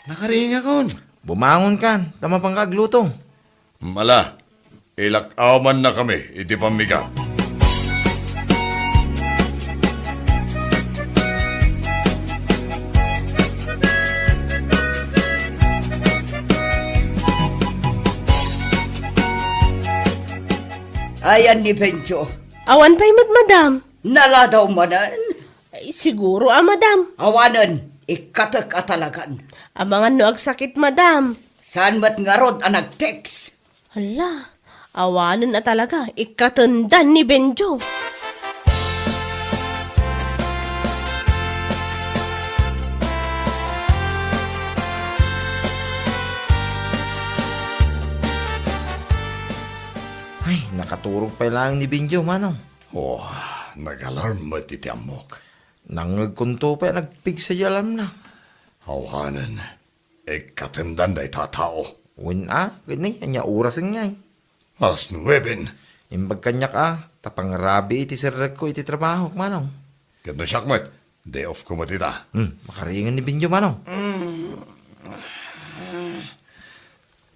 Nakaringa kon. Bumangon kan, tama pang kagluto. Mala, ilakaman na kami, iti pamiga. Ayan ni Benjo. Awan pa'y madam. Nala daw manan. Ay, siguro madam. Awanan, ikatak atalagan. Abangan no agsakit madam. Saan mat nga rod ang nag-text? Hala, awanan na talaga. Ikatundan ni Benjo. Ay, nakaturog pa lang ni Binjo, Manong. Oh, nag-alarm mo iti amok. Nangagkunto pa, nagpigsa di alam na. Hawanan, ikatendan da itatao. Win gani, anya orasan nga eh. Alas 9. Imbag kanyak tapang rabi iti sirrek ko iti trabaho, Manong. Kano siyakmat, day off ko matita. Makaringan ni Binjo, Manong.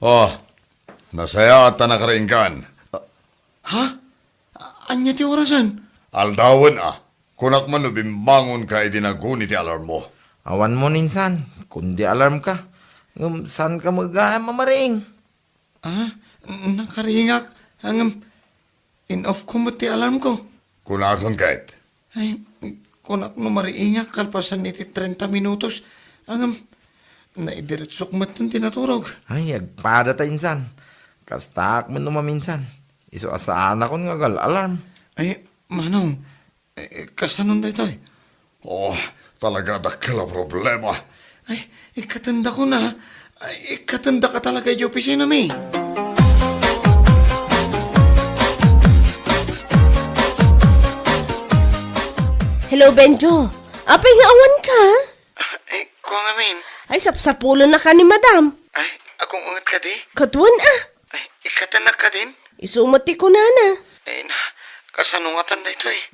Oh, nasaya at nakaringkan. Ha? Anya ti orasan? Aldawan kunak man bimbangon ka idinagun iti alarm mo. Awan mo ninsan, kundi alarm ka. Saan ka mamaring? Nakaringak. In-off ko mo ti alarm ko. Kunakon kahit. Ay, kunak no mariingak kalpasan iti 30 minutos. Naidiretsok matan tinaturog. Ay, agpada ta insan. Kastak mo numaminsan. Iso asaan ako nga alarm. Ay, manong, kasanon da ito eh. Oh, talaga dakila problema. Ay, ikatanda ko na. Ay, ikatanda ka talaga yung opisina mi. Hello, Benjo. Apay nga awan ka? Ay, ko nga min. Ay, sapsapulo na ka ni madam. Ay, akong ungat ka di. Katuan Ay, ikatanak ka din. Isumati ko na. Ay, kasanungatan na ito eh.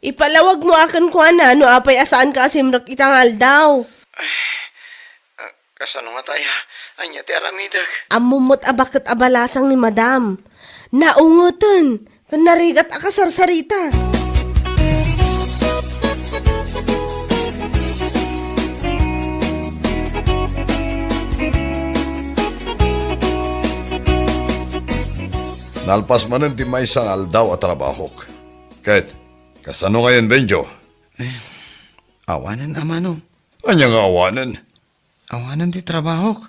Ipalawag mo akin ko no apay asaan ka asimrak itangal daw. Kasanungat ay, anya ti aramidag. Amumot abakit abalasang ni madam. Naungutan, kung narigat akasarsarita. Nalpas man ti may isang aldaw at trabahok. Kahit, kasano ngayon, Benjo? Awanan, amano. Anya nga awanan? Awanan ti trabahok.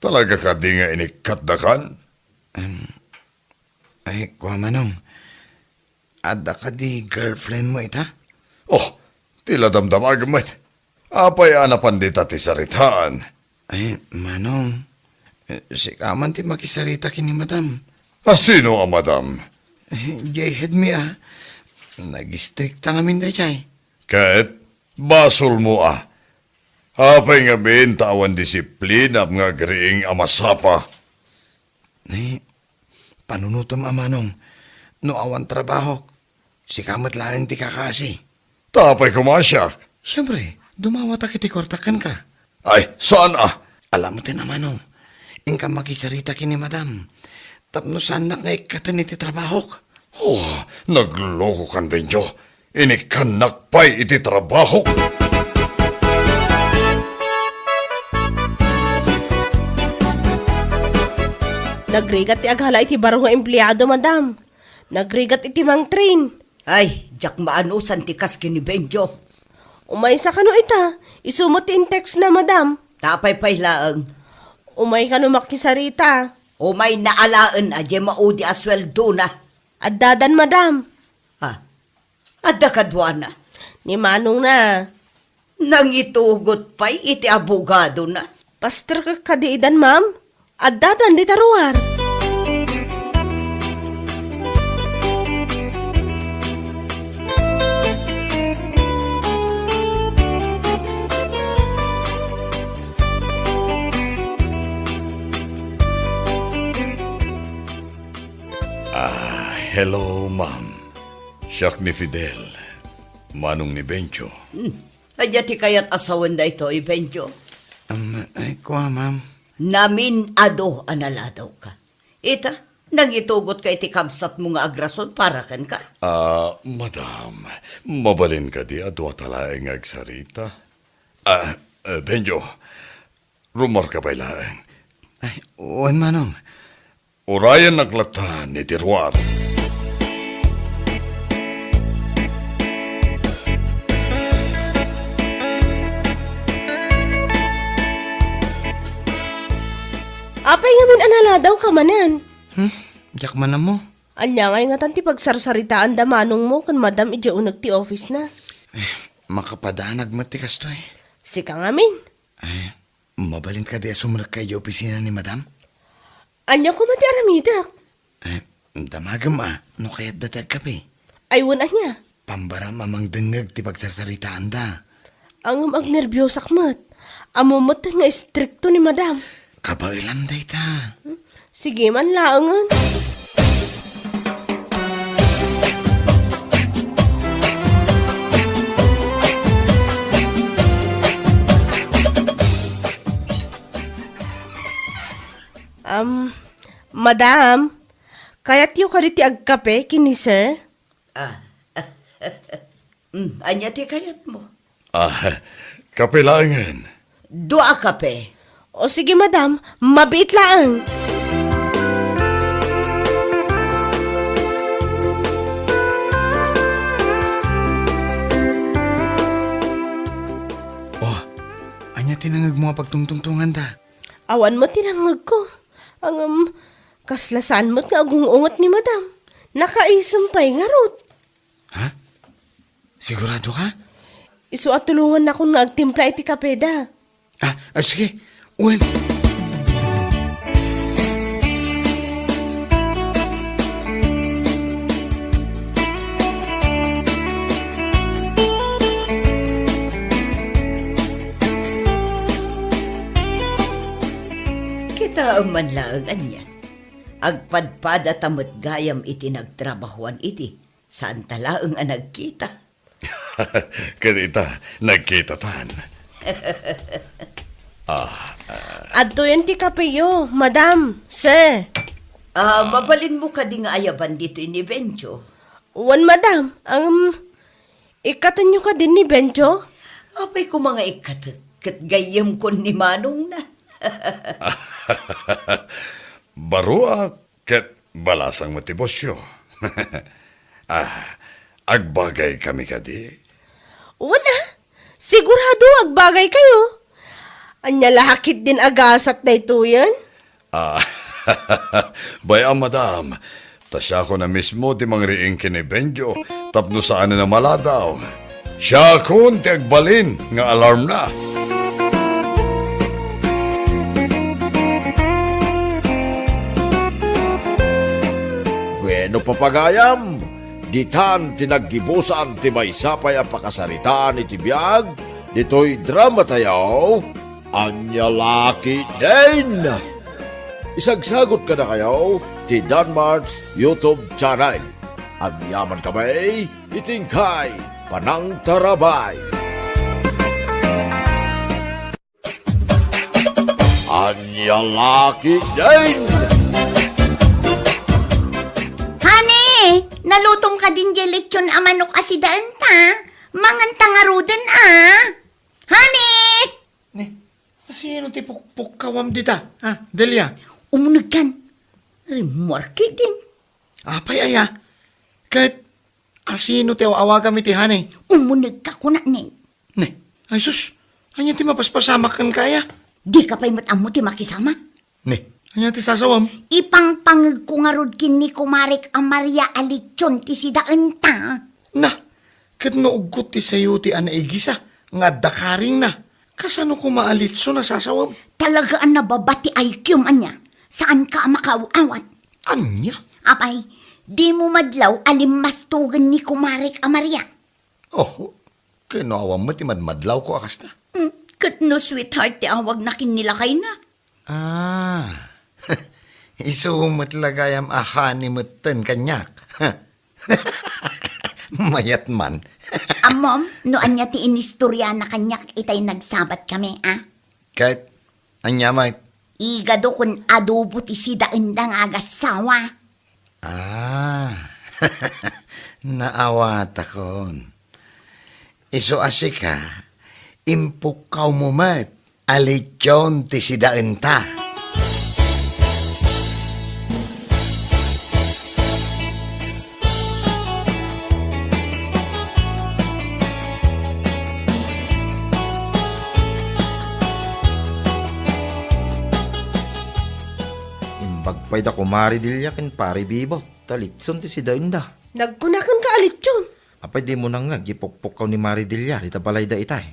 Talaga ka di nga inikatdakan? Ay, kuha manong. Ada ka di girlfriend mo ita? Oh, Tila damdam agmat. Apay anapan di ti saritaan. Ay, Manong, si kaman ti makisarita kini madam. Sino ang madam? Jay head mi Nag-strict ngamin da jay. Ket, basol mo Apay nga bin tawan disiplina nga griing amasapa. Ay, panunutom Manong. No awan trabaho. Si kamat lang ti kakasi. Tapay kumasyak. Siyempre, dumawat kiti kortakan ka. Ay, saan Alam mo tin Manong, ingka makisarita kini madam. Tapno saan na nga ikatan iti trabaho. Oh, nagloko kan Benjo. Inikanak pa'y iti trabaho. Nagrigat ti aghala iti baro nga empleyado, madam. Nagrigat iti mang train. Ay, jak maanusan ti kas kini Benjo. Umay sa kano ita, isumot ti text na, madam. Tapay pay laeng. Umay kano makisarita. O may naalaan a di maudi asweldo na. At dadan, madam. Adda kadwana. Ni Manong na. Nang itugot pa'y iti abogado na. Pastor ka kadiidan, ma'am. At dadan di taruar. Hello, ma'am. Siyak ni Fidel. Manong ni Benjo. Adya ti kayat asawan da ito, Benjo. Ay, kuha, ma'am. Namin ado analadaw ka. Ita, nang itugot ka iti kabsat mo nga agrason para kan ka. Madam, mabalin ka di adwa talaeng agsarita. Benjo, rumor ka ba'y laeng? Ay, uwan Manong. Urayan naglatan ni Tirwar. Apay ngamin analadaw ka manan. Jak man na mo. Anya ngay nga tanti pagsarsaritaan da Manong mo kan madam ija unag ti office na. Makapadanag mo ti kastoy. Sika ngamin. Ay, mabalin ka di sumrag kayo opisina ni madam? Anya ko mati aramidak. Ay, damagam no kaya't datag kape. Aywan anya. Pambaram amang dengeg ti pagsasaritaan da. Ang agnerbyos akmat. Amumot nga stricto ni madam. Kabailam day ta. Sige man laangan. Madam, kayat yung kariti agkape kini sir? Anya ti kayat mo. Kapilangan. Dua kape. O sige madam, mabiit laang. Anya tinangag mo pagtungtungtungan da. Awan mo tinangag ko. Ang kaslasan mo't nga agungungot ni madam. Nakaisampay nga rot. Ha? Sigurado ka? Isu at tulungan na kung nagtimpla iti kapeda. Sige. Uwan. Kita ang manlaang anya. Agpadpad at amot gayam iti nagtrabahuan iti. Saan talaang nagkita? Kanita, nagkita tan. Adto yan ti kapeyo, madam, sir. Mabalin mo ka di nga ayaban dito ni Benjo. Wan madam, ikatan nyo ka din ni Benjo? Apay ko mga kat gayam ko ni Manong na. Barua ket balasang matibosyo. Agbagay kami kadi. Wala, sigurado agbagay kayo. Anya lahakit din agasat na ito yan? Bayang madam, tasya ko na mismo di mangriing kini Benjo, tapno saan na maladaw. Siya kun ti agbalin nga alarm na. Bueno papagayam, ditan tinaggibusan ti maysapay a pakasaritaan iti biag, dito'y drama tayaw, anya laki din. Isagsagot ka na kayo ti Danmar's YouTube channel. Agyaman kamay, itingkay, panang tarabay. Anya laki din. Hane, nalutom ka din di lechon a manok asidaan ta. Mangan tangarudan Hane! Ni, sino ti pukpukawam dita? Ha, Delia? Umunod kan. Remorke din. Apay aya. Kahit asino ti awagan mi ti hanay. Umunod ka kuna ni. Ne, ay sus, anya ti mapaspasamak kan kaya? Di ka pa'y matamo ti makisama. Ne, anya ti sasawam? Ipangpangag ko nga rod kin ni kumarik ang Maria Alichon ti sidaan ta. Na, kat naugot ti sayo ti anaigisa, nga dakaring na. Kasano ko maalitso na sasawam? Talagaan nababati IQ man niya. Saan ka makauawat? Anya? Apay, di mo madlaw alimmastugan ni kumarik ang Maria. Oh, kinawam mo ti madmadlaw ko akasta. Kat no sweetheart ti awag na kinilakay na. Ah, isumot lagayam ahani mutten kanyak. Mayat man. Amom, no anya ti inistorya na kanyak itay nagsabat kami, Kahit, anya may, Igado kun adobo ti sidaan dang agasawa. naawat akon. Iso asika, impukaw mo mat, alityon ti sidaan ta. Imbagpay da kumari dilya ken pari bibo. Talitson ti si Daunda. Nagkunakan ka alitsyon. Apay di mo nang nga gipukpukaw ni Mari Dilya. Dita balay da itay.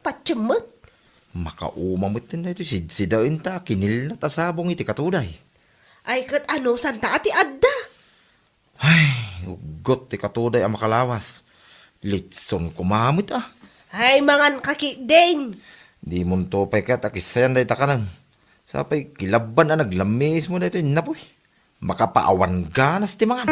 Patsimot. Makaumamot din na ito si Daunda. Kinil na tasabong iti katuday. Ay kat ano santa ati adda. Ay, ugot ti katuday ang makalawas. Litson kumamit Ay mangan kakideng. Di mo to pay kat akisayan da ita kanang. Sapay kilaban na naglamis mo na ito napoy. Makapaawan ganas ti mangan.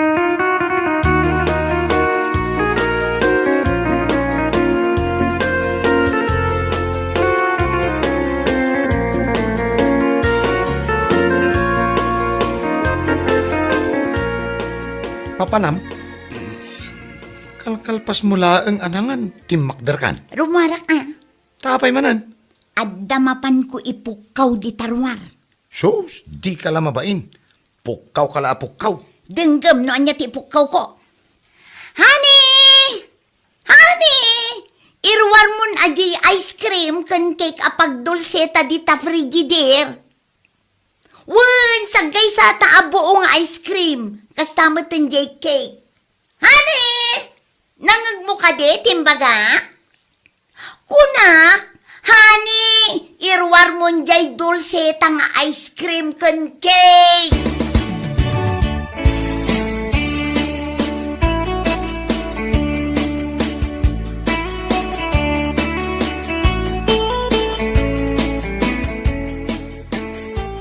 Papanam? Kalkalpas mula ang anangan, timakdarkan. Rumarak Tapay manan. Addamapan ko ipukaw di tarwar. Sus, di ka la mabain. Pukaw ka la pukaw. Denggam no anya ti ipukaw ko. Honey! Honey! Irwar mun aji ice cream kan cake apag dulseta di ta frigider. Wen, sagay sa taabo nga ice cream. Kastamot ang cake. Honey! Nangag mo ka de, timbaga? Kunak! Honey! Irwar mo jay dulseta nga ice cream kan cake!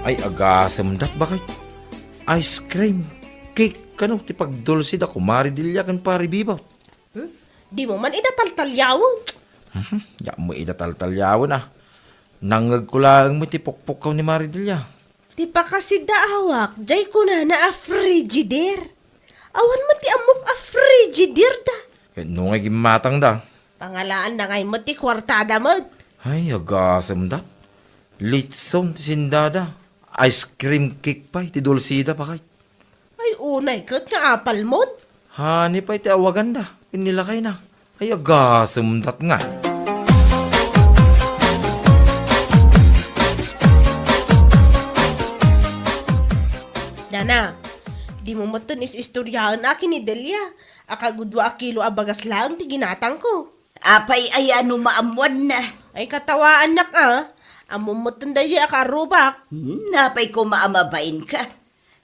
Ay agasam dat bakit? Ice cream, cake, kano ti pagdulsi da kumari dilya kan pari bibaw. Di mo man inataltalyawon. Ya mo idataltalyawon Nangag ko lang mo ti pukpukaw ni Mari Dilya. Di pa kasi daawak, jay ko na a frigider. Awan mo ti amok a frigider da. Nung ay gimatang da. Pangalaan na ngay mo ti kwartada mo. Ay agasam dat. Litson ti sindada. Ice cream cake pa ti dulsida pa kay. Ay unay kat nga apal mo. Hani pa iti awagan da. Pinilakay na. Ay agasam dat nga. Dana, di mo matunis istoryahan akin ni Delia. Akagudwa a kilo abagas lang ti ginatang ko. Apay ay ano maamuan na. Ay katawaan nak Amumutan da siya karubak. Napay ko maamabain ka.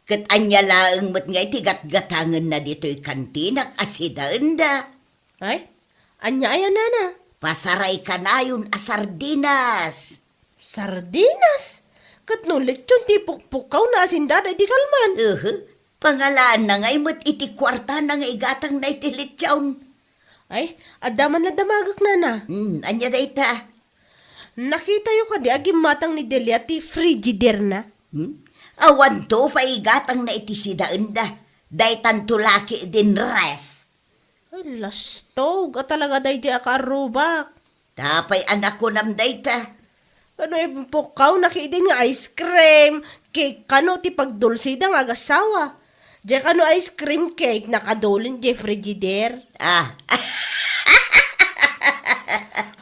Kat anya laang mat nga itigat-gatangan na dito'y kantinak asidaan da. Ay, anya ayan na. Pasaray ka na yun sardinas. Sardinas? Kat no lechon ti pukpukaw na asindada di kalman. Pangalaan na nga'y mat iti kwarta na nga igatang na iti lechon. Ay, adaman na damagak na. Anya da ita. Nakita yung kadi agim matang ni Delia ti frigider na. Awan to paigatang na iti sidaan da. Day tantulaki din ref. Ay, lastog. At talaga day di akarubak. Tapay anak ko nam dayta. Ano yung pukaw nakidin nga ice cream. Cake kano ti pagdulsida nga agasawa. Diyan kano ice cream cake nakadulin di frigider.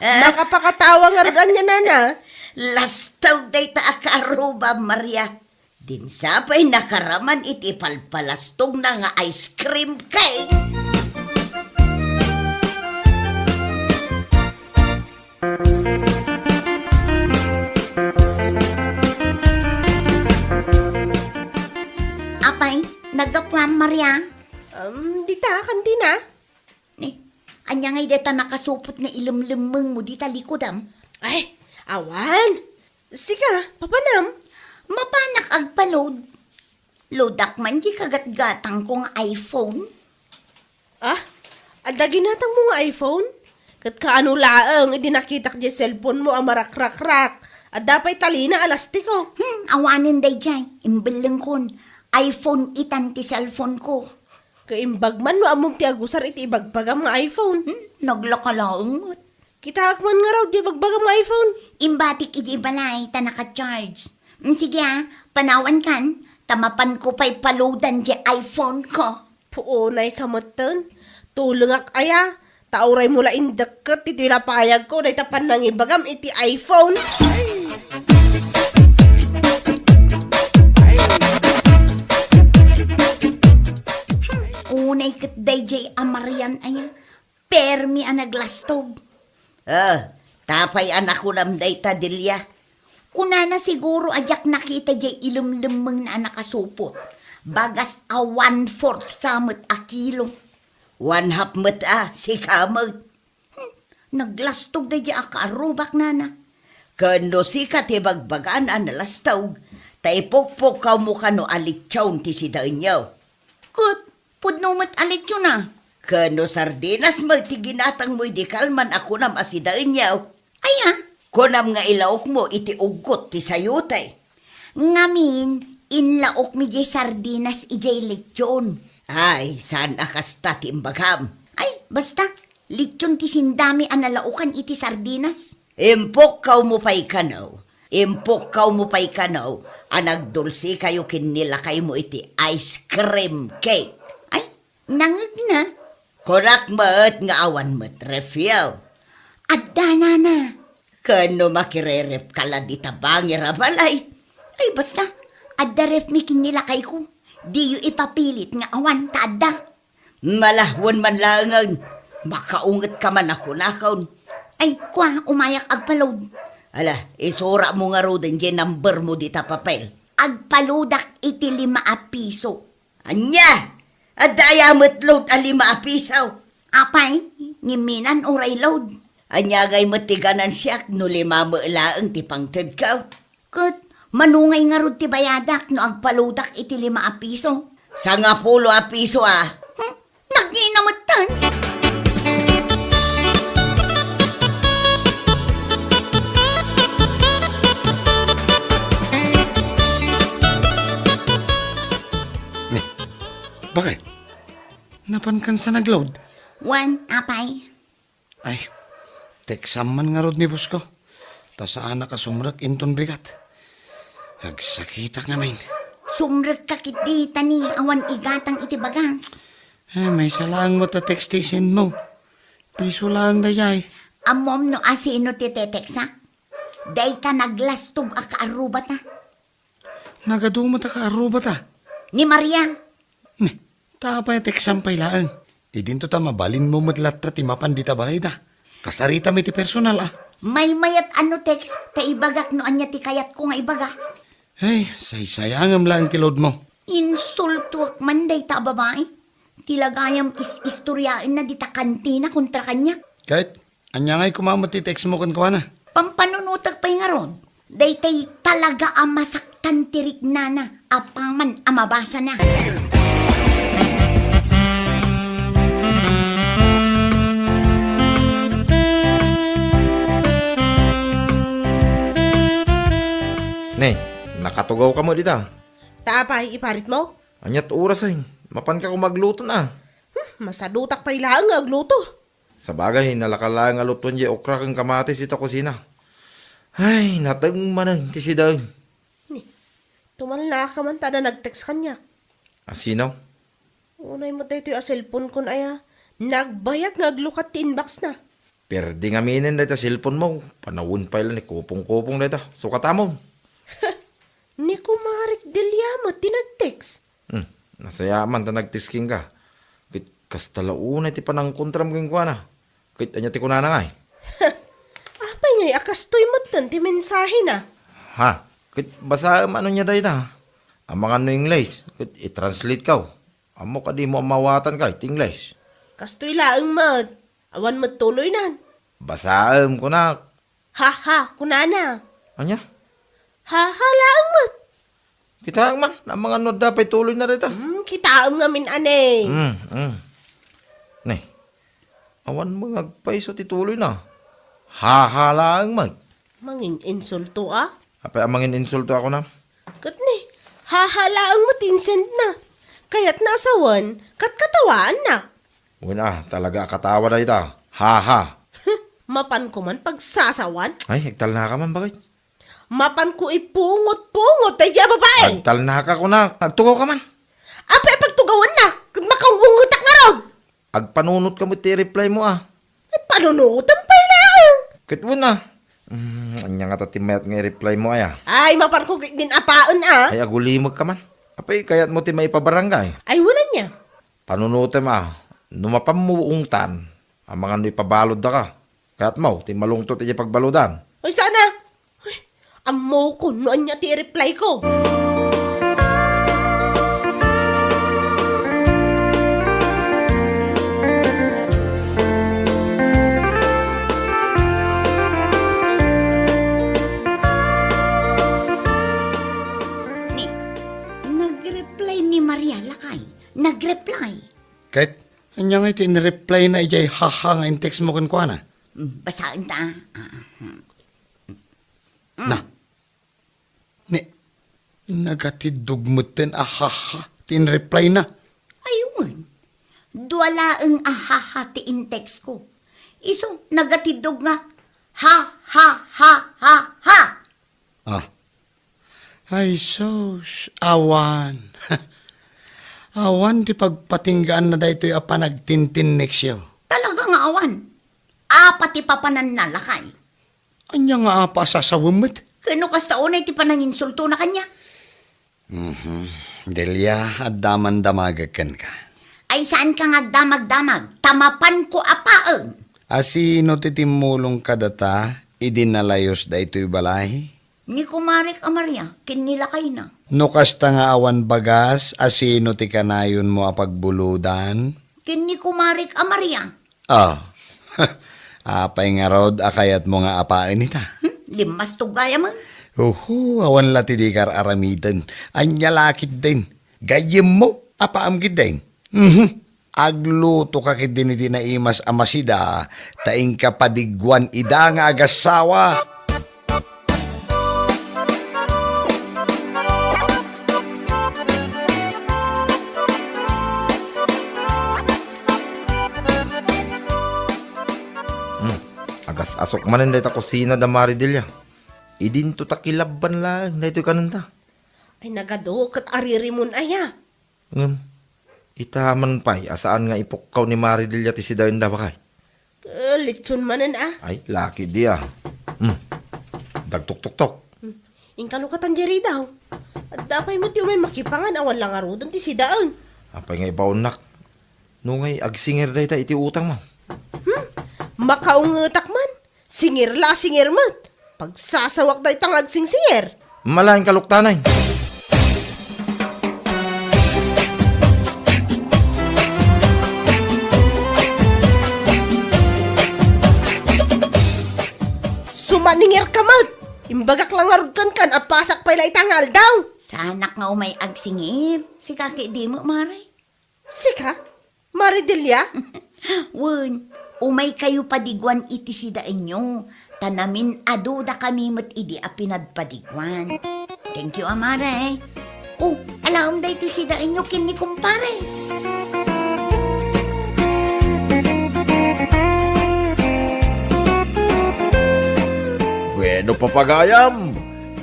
Nakapakatawa nga rin niya na. Lastaw dayta akaruba Maria. Din sapay nakaraman iti palpalastog na nga ice cream cake. Apay, nagapwan Maria. Dita, kantina. Anya ngay deta nakasupot nga ilimlimeng mo dita likodam. Ay, awan. Sika, papanam. Mapanak agpaload. Lodak man di kagat-gatang kong iPhone. Adda ginatang mo nga iPhone? Kat kaano laang, nakita di cellphone mo ang marakrak-rak. At dapay talina alastiko. Awanin day jay. Imbilang kon. iPhone itan ti cellphone ko. Kaimbag man no among ti agusar iti ibagbagam nga iPhone. Naglakalaungot. Kita man nga raw di bagbagam nga iPhone. Imbatik iti balay, ta naka-charge. Sige panawan kan. Tamapan ko pa'y paludan di iPhone ko. Puunay kamatan. Tulungak aya. Tauray mula indeket iti lapayag ko. Day tapan nang ibagam iti iPhone. Unay kat DJ Amarian aya. Permi ang naglastog. Tapay anak ko nam day tadilya. Kuna na siguro ajak nakita jay ilumlumeng na nakasupot. Bagas a 1/4 samot a kilo. 1/2 met si kamot. Naglastog day jay akarubak nana. Kano si katibagbagan ang nalastog. Taipokpok ka mo kano alitsaw ti si dainyaw. Kut, pudno met alitsaw na. Kano sardinas magtiginatang mo'y di kalman ako nam asidain yaw. Aya, kunam nga ilaok mo iti ugot ti sayutay. Ngamin, inlaok mi di sardinas ijay lechon. Ay, saan akasta ti imbagam? Ay, basta, lechon ti sindami analaukan iti sardinas. Impok kaw mo pa'y kanaw. Impok kaw mo pa'y kanaw. Anagdulsi kayo kinilakay mo iti ice cream cake. Ay, nangag na. Korak mat nga awan mat refyaw. Adda na. Kano makirerep kala di tabangi rabalay. Ay basta, adda ref mi kinilakay ko. Di yu ipapilit nga awan ta adda. Malahwan man langan. Makaungat ka man ako nakaon. Ay, kwa, umayak agpaload. Ala, isura mo nga ro din dyan number mo di ta papel. Agpaludak iti 5 piso. Anya! Adaya load a 5 pisaw. Apay, ngiminan oray load. Anya gay matiganan siya no 5 laang ti pangted ka. Kat, manungay nga rod ti bayadak no agpaludak iti 5 piso. Sa nga 10 piso Nagninamatan. Bakit? Napan kan sa nagload? 1, apay. Ay, teksam man nga rod ni boss ko. Ta saan nakasumrak inton bigat. Agsakitak namin. Sumrek kakit di tani awan igatang iti bagas. May salang mo ta textation mo. Piso lang dayay. Amom no asino ti teteksa. Day ka naglastog a kaaruba ta. Nagaduma ta kaaruba ta. Ni Maria. Tapay teksam pay laan. Idinto ta mabalin mo madlat ti mapan di ta balay da. Kasarita mi ti personal May mayat ano text, ta ibagak no anya ti kayat ko nga ibaga. Ay, sayangam lang tilod mo. Insultuak man day ta babae. Tilagayam istoryain na di ta kantina kontra kanya. Kahit, anya nga'y kumamot ti text mo kan kuha na. Pampanunutag pa'y nga ron. Daytay talaga ang masaktan tirik na apaman amabasa na. Ne, nakatugaw ka mo dito. Taapay, iparit mo? Anyat oras ay, mapan ka kung magluto na. Masadutak pa ilaan nga agluto. Sa bagay, nalakalang nga luton di okra kang kamatis dito kusina. Ay, natag man ti si Dawn. Tumalala ka man tada nag-text kanya. Asinaw? Unay mo tayo yung cellphone ko na aya. Nagbayag nga aglukat ti inbox na. Perdi nga minin dito cellphone mo. Panawon pa ilan ni kupong-kupong dito. Sukatamon. Ni kumarik dilyama tinag-text. Nasayaman ta nagtisking ka. Kit kastalauna ti panang kontram kong kuha na. Kit anya ti kunana nga eh. Apay ngay akastoy mo ti mensahe na. Ha? Kit basa ano niya dahi ta? Ang mga no English. Kit i-translate ka. Amo ka di mo mawatan ka iti English. Kastoy laang mat. Awan mat tuloy nan. Basaam ko na. Ha, kunana. Anya? Ha, laang mat. Kita man. Ang mga no dapat tuloy na dito. Kitaam nga min ane. Ne. Awan mga agpaiso ti tuloy na. Hahalang mag. Mangin insulto ah. Apay amangin insulto ako na. Kat ni, hahalaang mo tinsend na. Kaya't nasawan, kat katawaan na. Wala, talaga katawa na ita. Ha. Mapan ko man pagsasawan. Ay, higtal na ka man, bakit? Mapan ko ipungot-pungot ay diya babae. Higtal na ka ko na. Nagtugaw ka man. Apay pagtugawan na, kag makaungutak na ron. Agpanunot ka mo ti reply mo ah. Ay, panunutan pa lang. Kitwo na. Anya nga tatimayat nga reply mo ay ah. Ay, mapan ko ginapaan ah. Ay, agulimag ka man. Apay, kayat mo ti may pabarangay. Ay, wala niya. Panunutem ah. Numapamuungtan. Ang mga no'y pabalod da ka. Kayat mo, ti malungtot ti pagbalodan. Ay, sana. Ay, amo ko, noon niya ti reply ko. Nag-reply ni Maria Lakay. Nag-reply. Kahit, anya nga'y tinreply na ijay haha nga in text mo kan kuha na. Basahin ta. Na. Ni, nagatidugmutin ahaha. Tinreply na. Ayun. Duwala ang ahaha ti in text ko. Iso, nagatidog nga. Ha. Ay, sos, awan. Awan di pagpatinggaan na dahito yung apa nagtintin next year. Talaga nga awan. Apati papanan na lakay. Anya nga apa sasawamit? Kano kasta unay ti pananginsulto na kanya? Delia, at daman-damagakan ka. Ay saan ka nga damag-damag? Tamapan ko apaeng. Asino titimulong ka data, idinalayos da ito'y balay? Ni kumarik Maria, kinilakay na. No kasta nga awan bagas, asino ti kanayon mo apagbuludan? Kini kumarik Maria. Apay nga rod, akayat mo nga apain ita. Limas tugaya man. Awan lati di kar aramitan. Anya lakit din. Gayem mo, apaam gid din. Agluto ka kid din iti naimas amasida, taing kapadigwan ida nga agasawa. Agas asok manen dahita kusina da Maridilla. Idin to takilaban lang dahito kananta. Ay, nagado kat aririmon aya. Itaman pa'y asaan nga ipukaw ni Maridilla ti si Dayon da bakay. Litson manan ah. Ay, laki di ah. Dagtok-tok-tok. Inkalukatan diri daw. At dapay mo ti umay makipangan awan lang arudon ti si daon. Apay nga ibaunak. No ngay agsinger dahita iti utang mo. Makaungutak man. Singir la singir mat. Pagsasawak na itangag sing-singir. Malaking kaluktanay. Sumaningir ka mat. Imbagak lang ngarudkan kan at pasak pala itangal daw. Sanak nga umay agsingir. Si kaki di mo, Maray. Sika? Maridilya? Wen, umay kayo padigwan iti sida inyo. Tanamin aduda kami mat idi a pinadpadigwan. Thank you, Amare. Oh, alam da iti sida inyo kin ni kumpare. Bueno papagayam,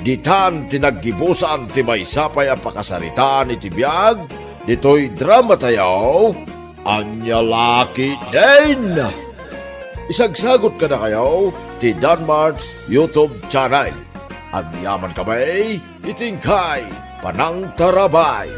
ditan tinaggibusan ti maysapay ang pakasaritaan iti biyag, dito'y drama tayaw, anya laki din. Isagsagot ka na kayo ti Danmart's YouTube channel. Ang yaman kamay, itingkay, panang tarabay.